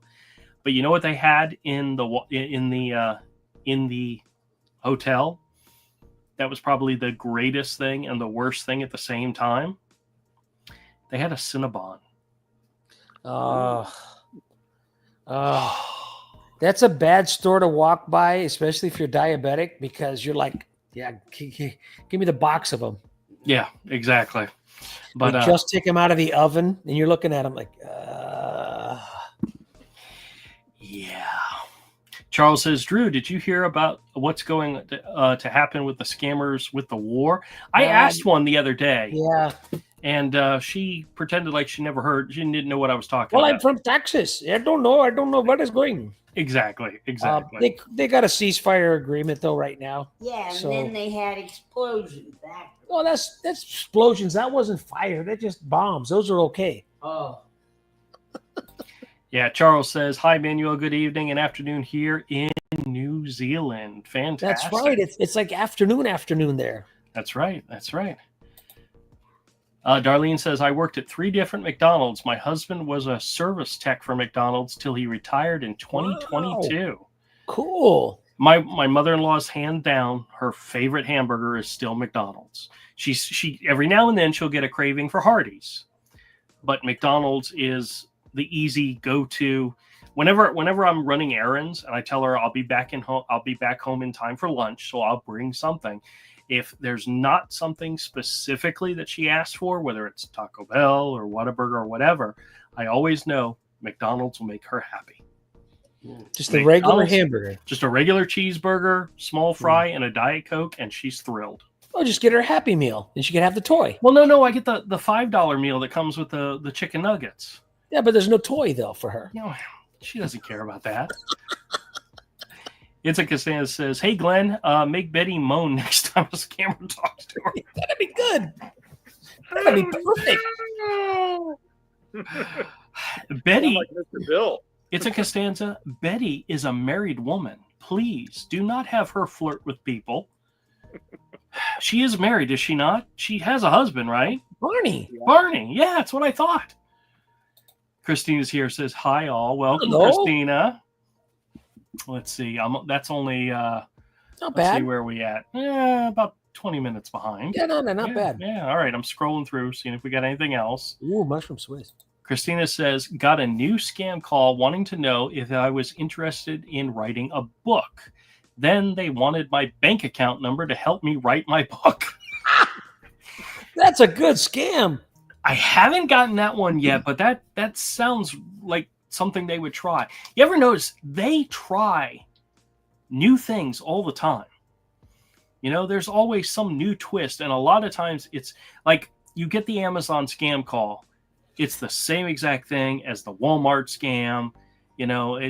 But you know what they had in the hotel? That was probably the greatest thing and the worst thing at the same time. They had a Cinnabon. That's a bad store to walk by, especially if you're diabetic, because you're like, yeah, give me the box of them. Yeah, exactly. But they just take them out of the oven, and you're looking at them like, yeah. Charles says, Drew, did you hear about what's going to happen with the scammers with the war? I asked one the other day. Yeah. And she pretended like she never heard. She didn't know what I was talking about. Well, I'm from Texas. I don't know what is going. Exactly. They got a ceasefire agreement though right now. Yeah, and then they had explosions back. Oh, that's explosions. That wasn't fire. They're just bombs. Those are okay. Oh. Yeah, Charles says, hi, Manuel. Good evening and afternoon here in New Zealand. Fantastic. That's right. It's like afternoon there. That's right. Darlene says, I worked at 3 different McDonald's. My husband was a service tech for McDonald's till he retired in 2022. Wow. Cool. My mother-in-law's hand down, her favorite hamburger is still McDonald's. She every now and then she'll get a craving for Hardee's. But McDonald's is the easy go-to. Whenever I'm running errands and I tell her I'll be back home in time for lunch, so I'll bring something. If there's not something specifically that she asked for, whether it's Taco Bell or Whataburger or whatever, I always know McDonald's will make her happy. Just a regular hamburger. Just a regular cheeseburger, small fry, and a Diet Coke, and she's thrilled. Oh, just get her a Happy Meal, and she can have the toy. Well, no, I get the $5 meal that comes with the chicken nuggets. Yeah, but there's no toy, though, for her. No, she doesn't care about that. It's a Costanza says, hey, Glenn, make Betty moan next time a scammer talks to her. That'd be good. That'd be perfect. Betty, like Mr. Bill. It's a Costanza. Betty is a married woman. Please do not have her flirt with people. She is married, is she not? She has a husband, right? Barney. Yeah, that's what I thought. Christina's here, says, hi, all. Welcome, hello. Christina. Let's see. That's only not let's bad. see where we at. About 20 minutes behind. Yeah, not bad. Yeah, all right. I'm scrolling through, seeing if we got anything else. Ooh, mushroom Swiss. Christina says, got a new scam call wanting to know if I was interested in writing a book. Then they wanted my bank account number to help me write my book. That's a good scam. I haven't gotten that one yet, but that sounds like something they would try. You ever notice they try new things all the time? You know, there's always some new twist, and a lot of times it's like you get the Amazon scam call. It's the same exact thing as the Walmart scam. You know,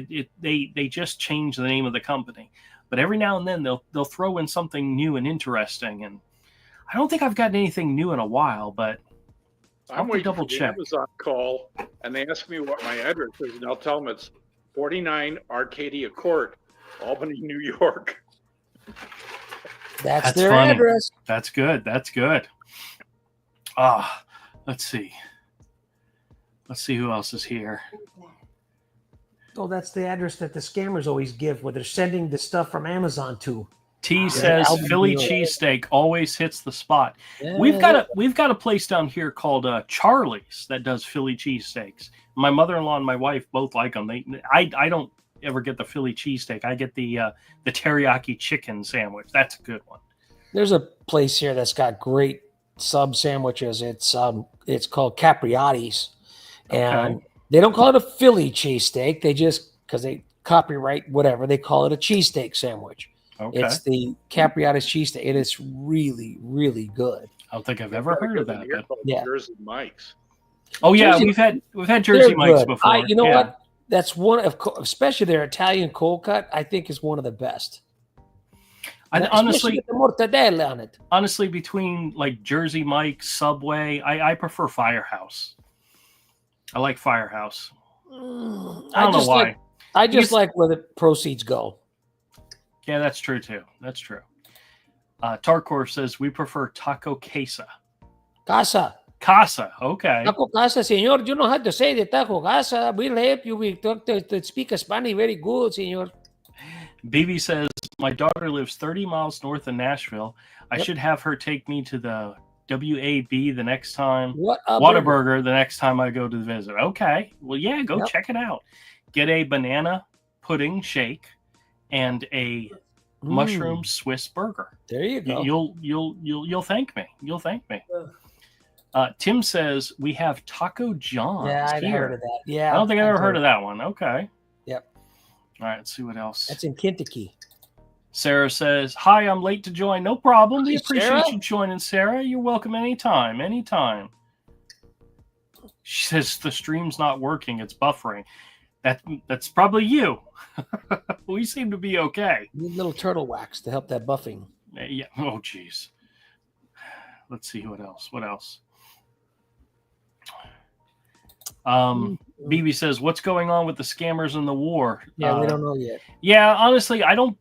they just change the name of the company. But every now and then they'll throw in something new and interesting. And I don't think I've gotten anything new in a while, but I'm waiting double for the check. Amazon call, and they ask me what my address is, and I'll tell them it's 49 Arcadia Court, Albany, New York. That's their funny. address. That's good. Let's see. Let's see who else is here. Oh, that's the address that the scammers always give where they're sending the stuff from Amazon to. T says Alvin Philly Deal. cheesesteak always hits the spot. Yeah, We've got a place down here called Charlie's that does Philly cheesesteaks. My mother-in-law and my wife both like them. I don't ever get the Philly cheesesteak. I get the teriyaki chicken sandwich. That's a good one. There's a place here that's got great sub sandwiches. It's called Capriati's, and Okay. they don't call it a Philly cheesesteak. They just because they copyright whatever they call it a cheesesteak sandwich. Okay. It's the Capriati's cheesesteak. It is really, really good. I don't think I've ever heard of that. But... Yeah. Jersey Mike's. Oh yeah, Jersey- we've had Jersey They're Mike's good. before. You know Yeah. what? That's one of, especially their Italian cold cut. I think is one of the best. And Especially honestly, with the mortadella on it. honestly, between like Jersey Mike's, Subway, I prefer Firehouse. I like Firehouse. I don't know why. I just Because- like where the proceeds go. Yeah, that's true too. That's true. Tarkor says we prefer taco casa. Casa. Casa, okay. Taco casa, senor. You know how to say the taco casa. We'll help you. We talk to speak Spanish very good, senor. BB says my daughter lives 30 miles north of Nashville. I Yep. should have her take me to the WAB the next time. What a burger. Whataburger the next time I go to visit. Okay. Well, yeah, go Yep. check it out. Get a banana pudding shake and a Mm, mushroom Swiss burger. There you go. You'll thank me. You'll thank me. Tim says we have Taco John's Yeah, I've here. heard of that. Yeah. I don't think I've ever I've heard of that one. Okay. Yep. All right, let's see what else. That's in Kentucky. Sarah says, "Hi, I'm late to join. No problem. We Hi, appreciate Sarah. you joining, Sarah. You're welcome anytime. Anytime." She says the stream's not working. It's buffering. That's probably you. We seem to be okay. You need little turtle wax to help that buffing. Yeah. Oh, geez. Let's see what else. What else? BB says, "What's going on with the scammers in the war?" Yeah, we don't know yet. Yeah, honestly, I don't.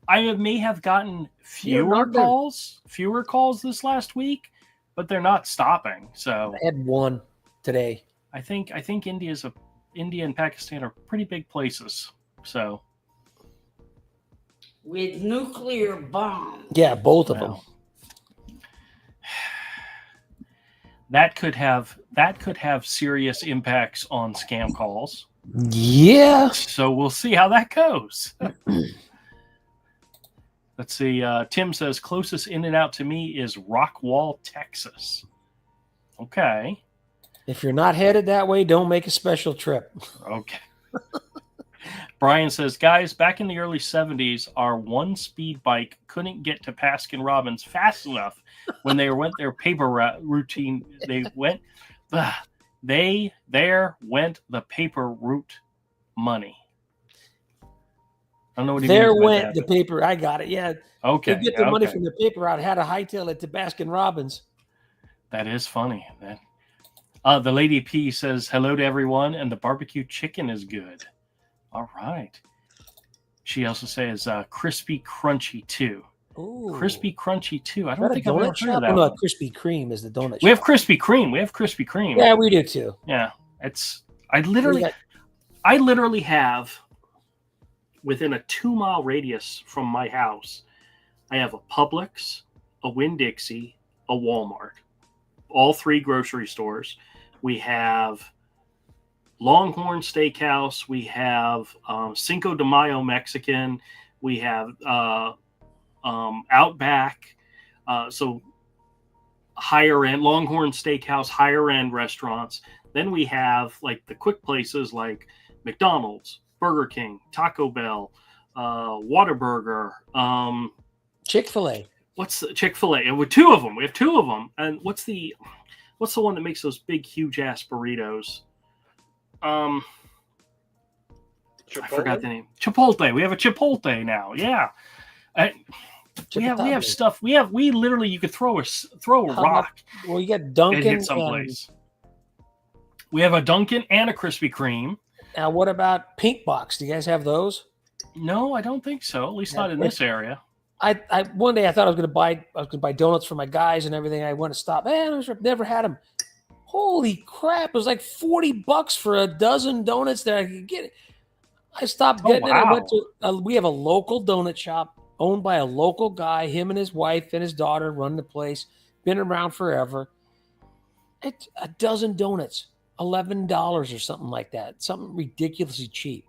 I may have gotten fewer not there. calls this last week, but they're not stopping. So I had one today. I think India and Pakistan are pretty big places. So With nuclear bombs. Yeah, both of them. well, that could have serious impacts on scam calls. Yeah. So we'll see how that goes. Let's see. Tim says closest in and out to me is Rockwall, Texas. Okay. If you're not headed that way, don't make a special trip. Okay. Brian says, guys, back in the early 70s, our one-speed bike couldn't get to Baskin Robbins fast enough when they went their paper routine. There went the paper route money. I don't know what he There means by went that, the paper. I got it. Yeah. but- Okay. To get the money okay. from the paper out, had to hightail it to Baskin Robbins. That is funny. The Lady P says, hello to everyone, and the barbecue chicken is good. All right. She also says crispy crunchy too. Ooh. Crispy crunchy too. I Is don't that a think I've ever donut heard shop? of that. Oh, no, one. Krispy Kreme is the donut We have shop. Krispy Kreme. Yeah, we do too. Yeah. I We literally have within a 2-mile radius from my house, I have a Publix, a Winn-Dixie, a Walmart, all 3 grocery stores. We have Longhorn Steakhouse. We have Cinco de Mayo Mexican. We have Outback. So higher end Longhorn Steakhouse, higher end restaurants. Then we have like the quick places like McDonald's, Burger King, Taco Bell, Whataburger. Chick-fil-A. What's the Chick-fil-A? And with 2 of them, we have 2 of them. And what's the one that makes those big, huge ass burritos? I forgot the name. Chipotle. We have a Chipotle now. Yeah. We have stuff. We literally you could throw a How rock Well, you got and Dunkin'. hit someplace. We have a Dunkin' and a Krispy Kreme. Now, what about Pink Box? Do you guys have those? No, I don't think so. At least not in this area. I one day I thought I was going to buy donuts for my guys and everything. I went to stop. Man, I've never had them. Holy crap! It was like $40 for a dozen donuts that I could get. I stopped Oh, getting it. I wow. went to. We have a local donut shop owned by a local guy. Him and his wife and his daughter run the place. Been around forever. It's a dozen donuts, $11 or something like that. Something ridiculously cheap.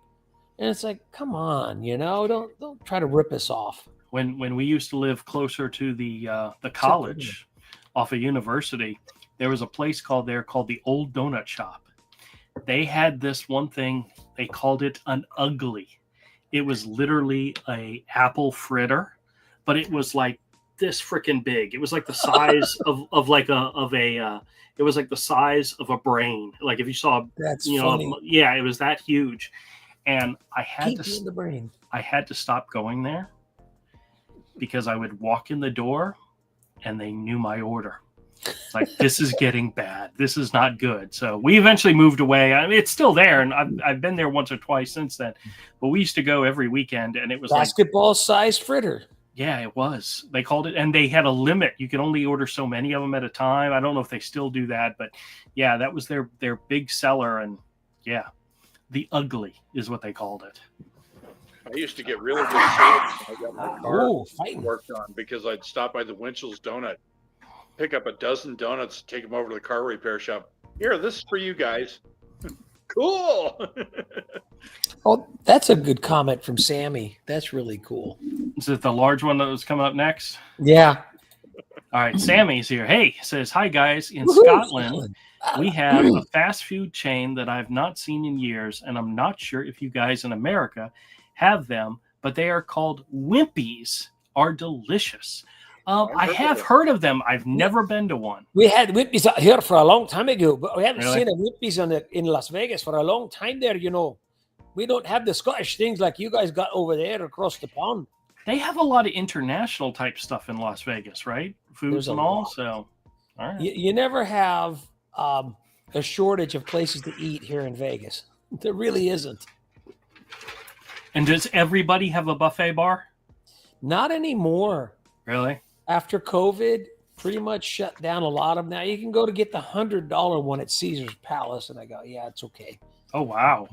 And it's like, come on, don't try to rip us off. When we used to live closer to the college off a university, there was a place called the Old Donut Shop. They had this one thing, they called it an ugly. It was literally a apple fritter, but it was like this freaking big. It was like the size it was like the size of a brain. Like if you saw, That's funny. yeah, it was that huge. And I had the brain. I had to stop going there because I would walk in the door and they knew my order. It's like, this is getting bad. This is not good. So we eventually moved away. I mean, it's still there, and I've been there once or twice since then. But we used to go every weekend, and it was basketball-sized fritter. Yeah, it was. They called it, and they had a limit. You could only order so many of them at a time. I don't know if they still do that, but yeah, that was their big seller, and yeah, the ugly is what they called it. I used to get really good sales when I got my car fighting. worked on because I'd stop by the Winchell's Donut, pick up a dozen donuts, take them over to the car repair shop. Here, this is for you guys. Cool. Oh, that's a good comment from Sammy. That's really cool. Is it the large one that was coming up next? Yeah. All right, Sammy's here. Hey, says, hi, guys. In Woo-hoo, Scotland, we have a fast food chain that I've not seen in years, and I'm not sure if you guys in America have them, but they are called Wimpy's. Are delicious. I have heard of them. I've never been to one. We had Wimpy's out here for a long time ago, but we haven't Really? seen a Wimpy's in Las Vegas for a long time there, We don't have the Scottish things like you guys got over there across the pond. They have a lot of international type stuff in Las Vegas, right? Foods and all. So, all right. You never have a shortage of places to eat here in Vegas. There really isn't. And does everybody have a buffet bar? Not anymore. Really? After COVID, pretty much shut down a lot of them. Now you can go to get the $100 one at Caesar's Palace, and I go, yeah, it's okay. Oh, wow.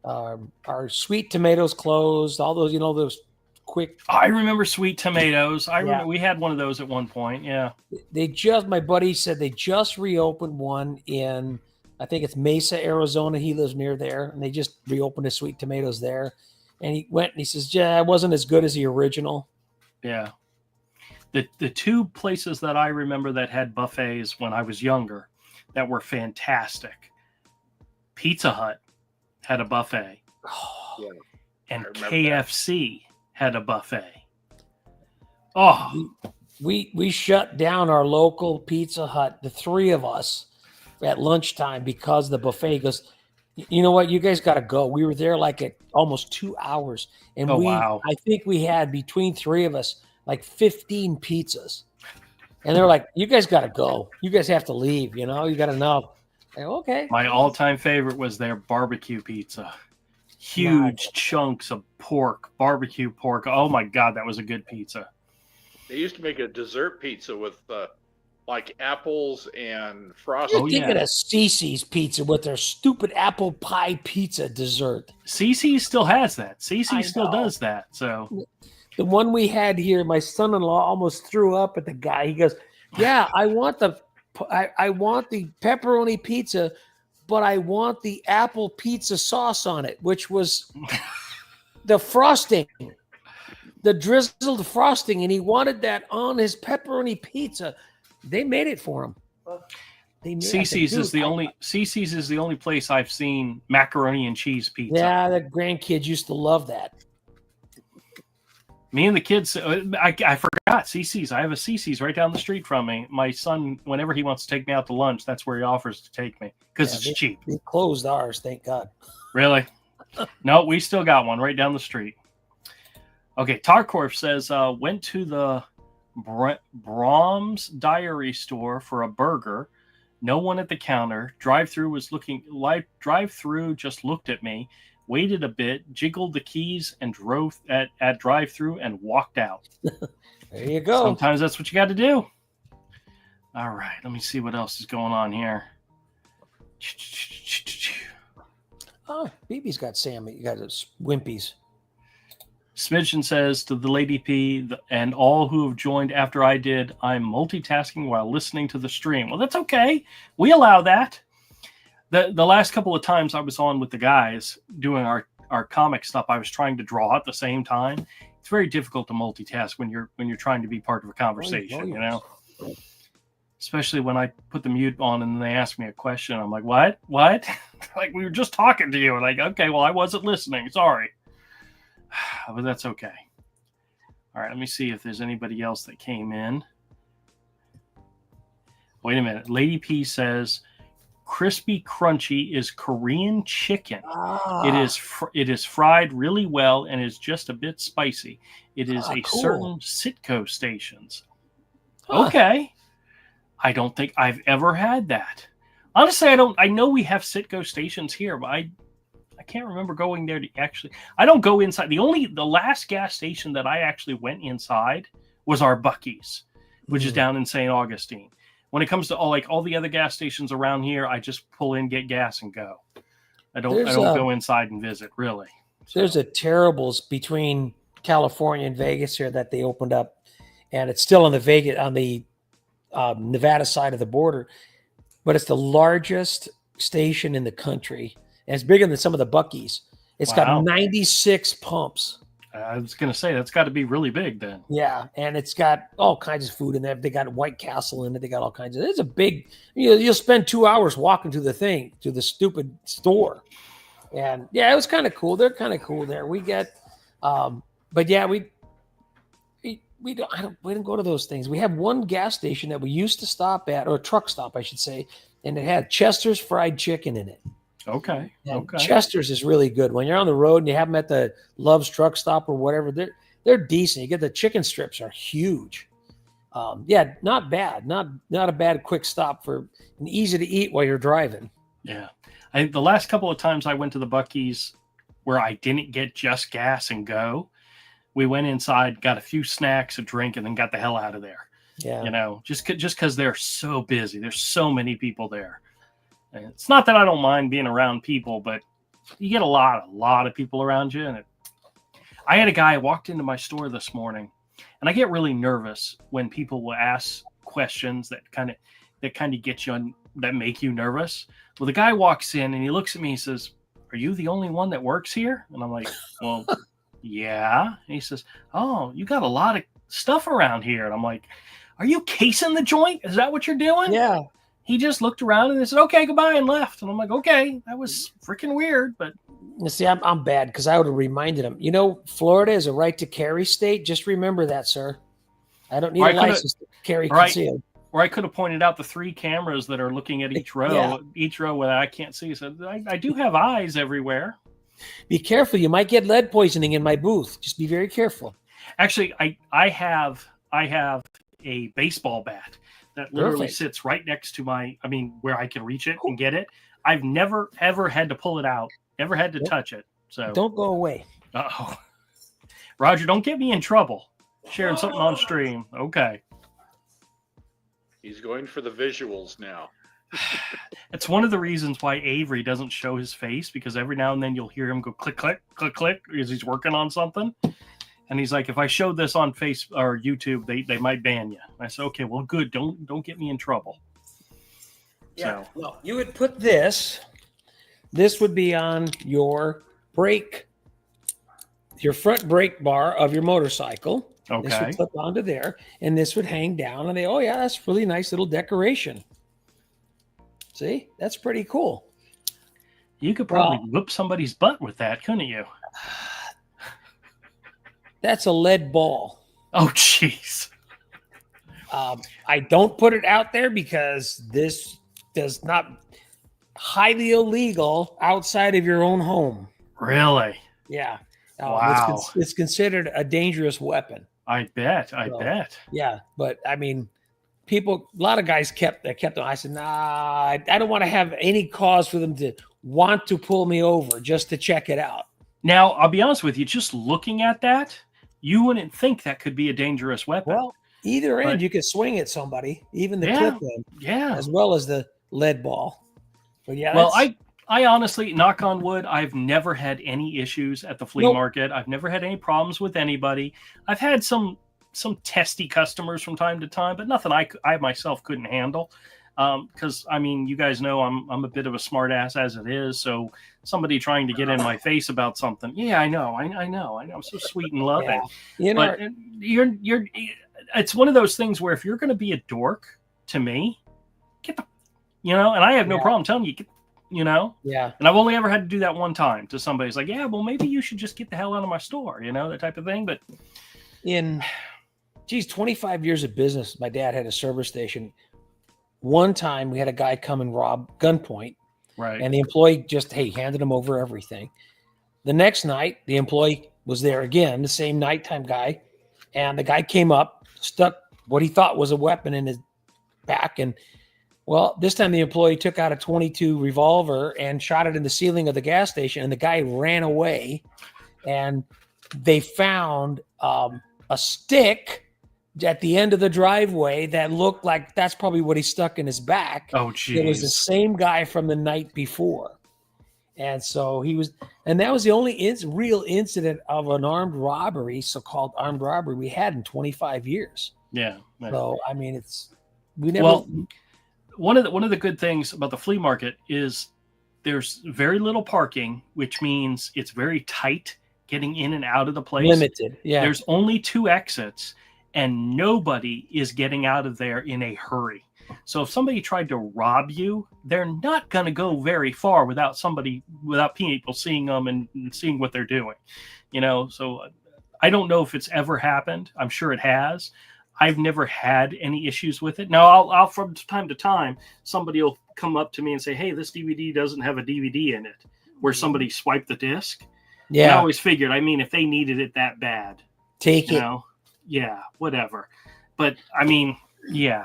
Our Sweet Tomatoes closed. All those, those quick. I remember Sweet Tomatoes. I remember we had one of those at one point. Yeah. My buddy said they just reopened one in, I think it's Mesa, Arizona. He lives near there, and they just reopened a Sweet Tomatoes there. And he went and he says, yeah, it wasn't as good as the original. Yeah. The two places that I remember that had buffets when I was younger that were fantastic. Pizza Hut had a buffet. Yeah, and KFC had a buffet. Oh. We shut down our local Pizza Hut, the three of us, at lunchtime because the buffet goes, you know what, you guys got to go. We were there like at almost 2 hours. And wow. I think we had between three of us like 15 pizzas. And they're like, you guys got to go. You guys have to leave, you got enough. Like, okay. My all-time favorite was their barbecue pizza. Huge chunks of pork, barbecue pork. Oh my God, that was a good pizza. They used to make a dessert pizza with like apples and frosting. You're thinking of Cece's Pizza with their stupid apple pie pizza dessert. Cece's still has that. Cece still does that. So the one we had here, my son-in-law almost threw up at the guy. He goes, yeah, I want the pepperoni pizza, but I want the apple pizza sauce on it, which was the frosting, the drizzled frosting. And he wanted that on his pepperoni pizza. They made it for him. Cece's is the only place I've seen macaroni and cheese pizza. Yeah, the grandkids used to love that. Me and the kids, I forgot Cece's. I have a Cece's right down the street from me. My son, whenever he wants to take me out to lunch, that's where he offers to take me because it's cheap. They closed ours, thank God. Really? No, we still got one right down the street. Okay, Tarkorf says, went to the Brahms Diary store for a burger. No one at the counter. Drive-through just looked at me. waited a bit, jiggled the keys, and drove at drive-through and walked out. There you go. Sometimes that's what you got to do. All right, let me see what else is going on here. Oh, BB's got Sammy. You got his Wimpies. Smidgen says to the Lady P and all who have joined after I did, I'm multitasking while listening to the stream. Well, that's okay. We allow that. The last couple of times I was on with the guys doing our comic stuff, I was trying to draw at the same time. It's very difficult to multitask when you're trying to be part of a conversation, you know. Especially when I put the mute on and they ask me a question, I'm like, what? Like, we were just talking to you. Like, okay, well, I wasn't listening. Sorry. But that's okay. All right, let me see if there's anybody else that came in. Wait a minute. Lady P says, crispy crunchy is Korean chicken. It is fried really well and is just a bit spicy. It is cool. Certain Sitco stations. Okay. I don't think I've ever had that. Honestly, I know we have Sitco stations here, but I can't remember going there to actually. I don't go inside. The last gas station that I actually went inside was our Buc-ee's, which is down in St. Augustine. When it comes to all the other gas stations around here, I just pull in, get gas, and go. I don't go inside and visit, really. So. There's a Terribles between California and Vegas here that they opened up, and it's still on the Nevada side of the border, but it's the largest station in the country, and it's bigger than some of the Buc-ee's. It's got 96 pumps. I was going to say, that's got to be really big then. Yeah, and it's got all kinds of food in there. They got White Castle in it. They got all kinds of. It's a big. You'll spend 2 hours walking to the stupid store, and yeah, it was kind of cool. They're kind of cool there. We get, but yeah, we didn't go to those things. We have one gas station that we used to stop at, or a truck stop, I should say, and it had Chester's fried chicken in it. Okay. And Chester's is really good. When you're on the road and you have them at the Love's truck stop or whatever, they're decent. You get the chicken strips are huge. Yeah, not bad. Not a bad quick stop for and easy to eat while you're driving. Yeah. I think the last couple of times I went to the Buc-ee's where I didn't get just gas and go, we went inside, got a few snacks, a drink, and then got the hell out of there. Yeah. Just because they're so busy. There's so many people there. And it's not that I don't mind being around people, but you get a lot of people around you. And I had a guy walked into my store this morning, and I get really nervous when people will ask questions that kind of get you that make you nervous. Well, the guy walks in and he looks at me. He says, "Are you the only one that works here?" And I'm like, "Well, yeah." And he says, "Oh, you got a lot of stuff around here." And I'm like, "Are you casing the joint? Is that what you're doing?" Yeah. He just looked around and they said, "Okay, goodbye," and left. And I'm like, "Okay, that was freaking weird." But you see, I'm bad because I would have reminded him. Florida is a right to carry state. Just remember that, sir. I don't need a license to carry concealed. Or I could have pointed out the 3 cameras that are looking at each row where I can't see. So I do have eyes everywhere. Be careful. You might get lead poisoning in my booth. Just be very careful. Actually, I have a baseball bat that literally sits right next to where I can reach it and get it. I've never, ever had to pull it out. Never had to touch it. So don't go away. Uh-oh. Roger, don't get me in trouble. Sharing something on stream. Okay. He's going for the visuals now. It's one of the reasons why Avery doesn't show his face, because every now and then you'll hear him go click, click, click, click, because he's working on something. And he's like, if I show this on Facebook or YouTube, they might ban you. I said, okay, well, good. Don't get me in trouble. Yeah. So. Well, you would put this would be on your brake, your front brake bar of your motorcycle. Okay. This would clip onto there, and this would hang down. And that's really nice little decoration. See, that's pretty cool. You could probably whoop somebody's butt with that, couldn't you? That's a lead ball. Oh, jeez. I don't put it out there because this does not highly illegal outside of your own home. Really? Yeah. Wow. It's considered a dangerous weapon. I bet. Yeah, but a lot of guys kept them. I said, nah, I don't want to have any cause for them to want to pull me over just to check it out. Now, I'll be honest with you, just looking at that, you wouldn't think that could be a dangerous weapon. Well, either end, But- you could swing at somebody, even the Yeah. clip end, Yeah. as well as the lead ball. But yeah, Well, that's- I honestly, knock on wood, I've never had any issues at the flea Nope. market. I've never had any problems with anybody. I've had some testy customers from time to time, but nothing I myself couldn't handle. Because I mean, you guys know I'm a bit of a smart ass as it is. So somebody trying to get in my face about something, yeah, I know. I'm so sweet and loving. Yeah. You know, But you're it's one of those things where if you're going to be a dork to me, get the, and I have no Yeah. problem telling you, yeah. and I've only ever had to do that one time to somebody. It's like, yeah, well, maybe you should just get the hell out of my store, that type of thing. But In 25 years of business, my dad had a service station. One time we had a guy come and rob gunpoint, right, and the employee just, handed him over everything. The next night, the employee was there again, the same nighttime guy, and the guy came up, stuck what he thought was a weapon in his back, and well, this time the employee took out a .22 revolver and shot it in the ceiling of the gas station, and the guy ran away. And they found a stick at the end of the driveway that looked like that's probably what he stuck in his back. oh It was the geez, same guy from the night before. And so that was the only real incident of an armed robbery, so-called armed robbery, we had in 25 years. yeah. So, I mean, we never. Well, one of the good things about the flea market is there's very little parking, which means it's very tight getting in and out of the place. Limited. Yeah. There's only 2 exits, and nobody is getting out of there in a hurry. So if somebody tried to rob you, they're not going to go very far without people seeing them and seeing what they're doing. So I don't know if it's ever happened. I'm sure it has. I've never had any issues with it. Now, I'll from time to time, somebody will come up to me and say, hey, this DVD doesn't have a DVD in it, where somebody swiped the disc. And I always figured, if they needed it that bad, Take it. Yeah, whatever. But I mean, yeah,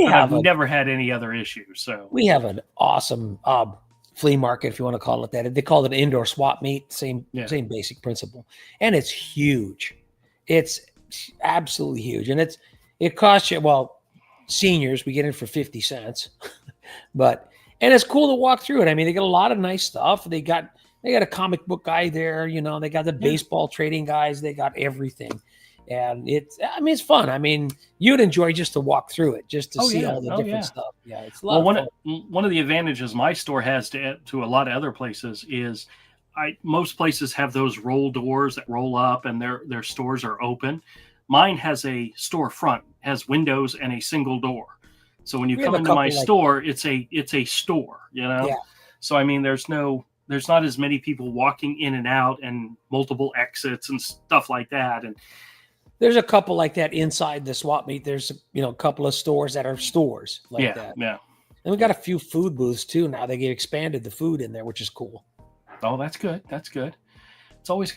I've never had any other issues. So We have an awesome flea market, if you want to call it that. They call it an indoor swap meet. Same basic principle, and it's huge. It's absolutely huge, and it costs you. Well, seniors, we get in for 50 cents, and it's cool to walk through it. I mean, they got a lot of nice stuff. They got a comic book guy there. They got the baseball trading guys. They got everything. And it's fun. I mean, you'd enjoy just to walk through it, just to see all the different stuff. Yeah, it's a lot of fun. One of the advantages my store has to a lot of other places is most places have those roll doors that roll up and their stores are open. Mine has a storefront, has windows and a single door. So when you come into my store, it's a store, Yeah. So I mean, there's not as many people walking in and out and multiple exits and stuff like that. And there's a couple like that inside the swap meet. There's a couple of stores that are stores like that. Yeah. And we got a few food booths too now. They expanded the food in there, which is cool. Oh, that's good. That's good. It's always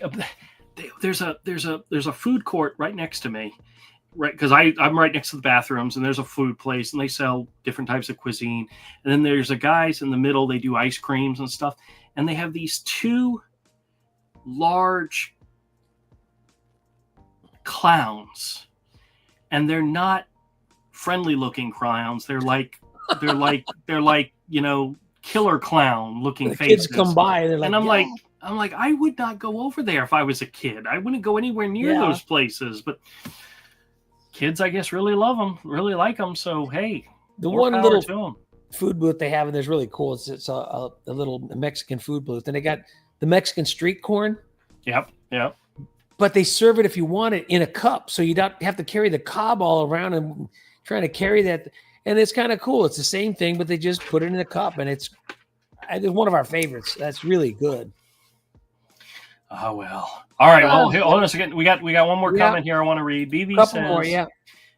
there's a food court right next to me, right? Because I'm right next to the bathrooms, and there's a food place, and they sell different types of cuisine. And then there's a guys in the middle. They do ice creams and stuff, and they have these 2 large clowns, and they're not friendly looking clowns. They're like killer clown looking faces. Kids come by, they're like, and I'm like, I would not go over there if I was a kid. I wouldn't go anywhere near those places. But kids, I guess, really love them, really like them. So hey, the one little food booth they have, and there's really cool. It's a little Mexican food booth, and they got the Mexican street corn. Yep. But they serve it if you want it in a cup, so you don't have to carry the cob all around and trying to carry that. And it's kind of cool. It's the same thing, but they just put it in a cup, and it's one of our favorites. That's really good. Oh well. All right. Well, hold on a second. We got one more comment here. I want to read. BB says,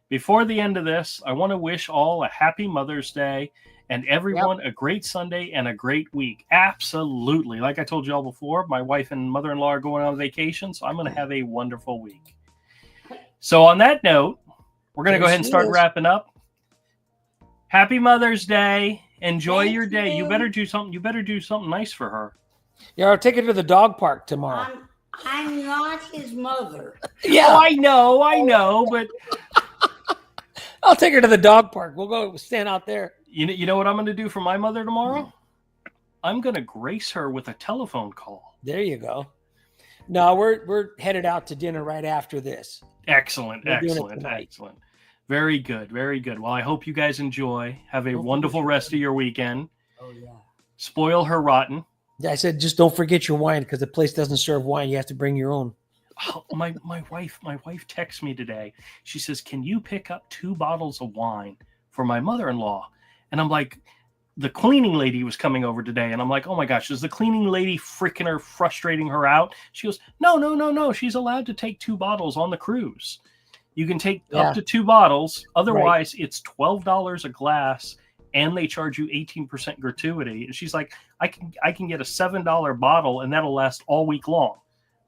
before the end of this, I want to wish all a happy Mother's Day and everyone a great Sunday and a great week. Absolutely. Like I told you all before, my wife and mother-in-law are going on vacation, so I'm going to have a wonderful week. So on that note, we're going to go ahead and start wrapping up. Happy Mother's Day. Enjoy Thank your day. You you. better do something. You better do something nice for her. Yeah, I'll take her to the dog park tomorrow. I'm not his mother. Yeah, Oh, I know, but I'll take her to the dog park. We'll go stand out there. you know what I'm going to do for my mother tomorrow? I'm going to grace her with a telephone call. There you go. No, we're headed out to dinner right after this. Excellent, We're doing it excellent, tonight. excellent. Very good, very good. Well, I hope you guys enjoy. Have a Don't wonderful forget rest of your weekend. Oh yeah. Spoil her rotten. I said, just don't forget your wine because the place doesn't serve wine. You have to bring your own. Oh, my wife texts me today. She says, "Can you pick up 2 bottles of wine for my mother-in-law?" And I'm like, the cleaning lady was coming over today, and I'm like, oh my gosh, is the cleaning lady freaking her, frustrating her out? She goes, no. She's allowed to take 2 bottles on the cruise. You can take up to 2 bottles. Otherwise, it's $12 a glass, and they charge you 18% gratuity. And she's like, I can get a $7 bottle, and that'll last all week long.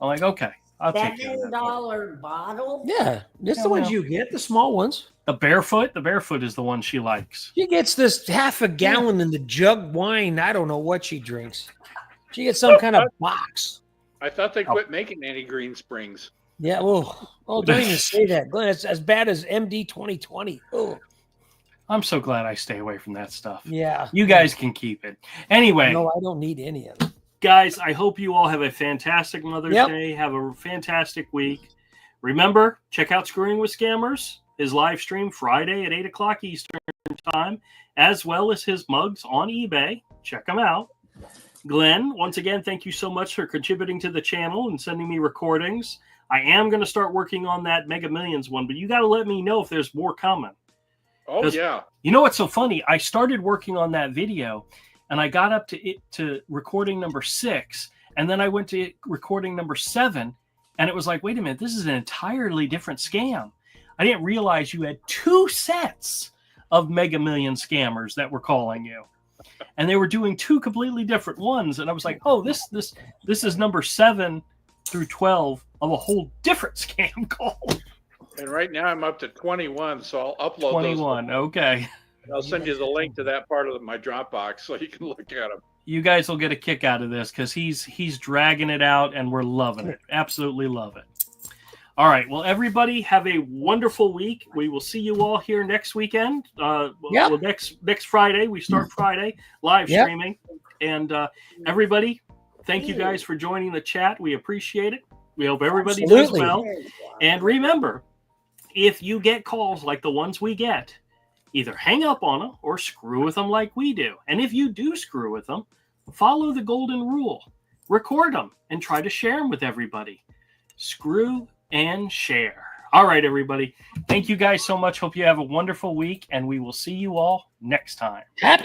I'm like, okay, I'll take care of that. $7 bottle. Yeah, that's Yeah, the ones well. you get, the small ones. The barefoot is the one she likes. She gets this half a gallon in the jug wine. I don't know what she drinks. She gets some kind of box. I thought they quit making any Green Springs. Yeah, well, don't even say that, Glenn. It's as bad as MD 2020. Oh, I'm so glad I stay away from that stuff. yeah. You guys can keep it. Anyway, No, I don't need any of it. guys, I hope you all have a fantastic Mother's Yep. Day. Have a fantastic week. Remember, check out Screwing with Scammers, his live stream Friday at 8 o'clock Eastern time, as well as his mugs on eBay. Check them out. Glenn, once again, thank you so much for contributing to the channel and sending me recordings. I am going to start working on that Mega Millions one, but you got to let me know if there's more coming. Oh, yeah. You know what's so funny? I started working on that video, and I got up to recording number 6, and then I went to recording number 7, and it was like, wait a minute, this is an entirely different scam. I didn't realize you had 2 sets of Mega Million scammers that were calling you, and they were doing 2 completely different ones. And I was like, oh, this is number 7 through 12 of a whole different scam call. And right now I'm up to 21, so I'll upload 21. those. Okay. I'll send you the link to that part of my Dropbox so you can look at them. You guys will get a kick out of this because he's dragging it out, and we're loving it. Absolutely love it. All right. Well, everybody have a wonderful week. We will see you all here next weekend. Well, next Friday. We start Friday live streaming. And everybody, thank you guys for joining the chat. We appreciate it. We hope everybody does well. And remember, if you get calls like the ones we get, either hang up on them or screw with them like we do. And if you do screw with them, follow the golden rule. Record them and try to share them with everybody. Screw and share. All right, everybody. Thank you guys so much. Hope you have a wonderful week, and we will see you all next time. Happy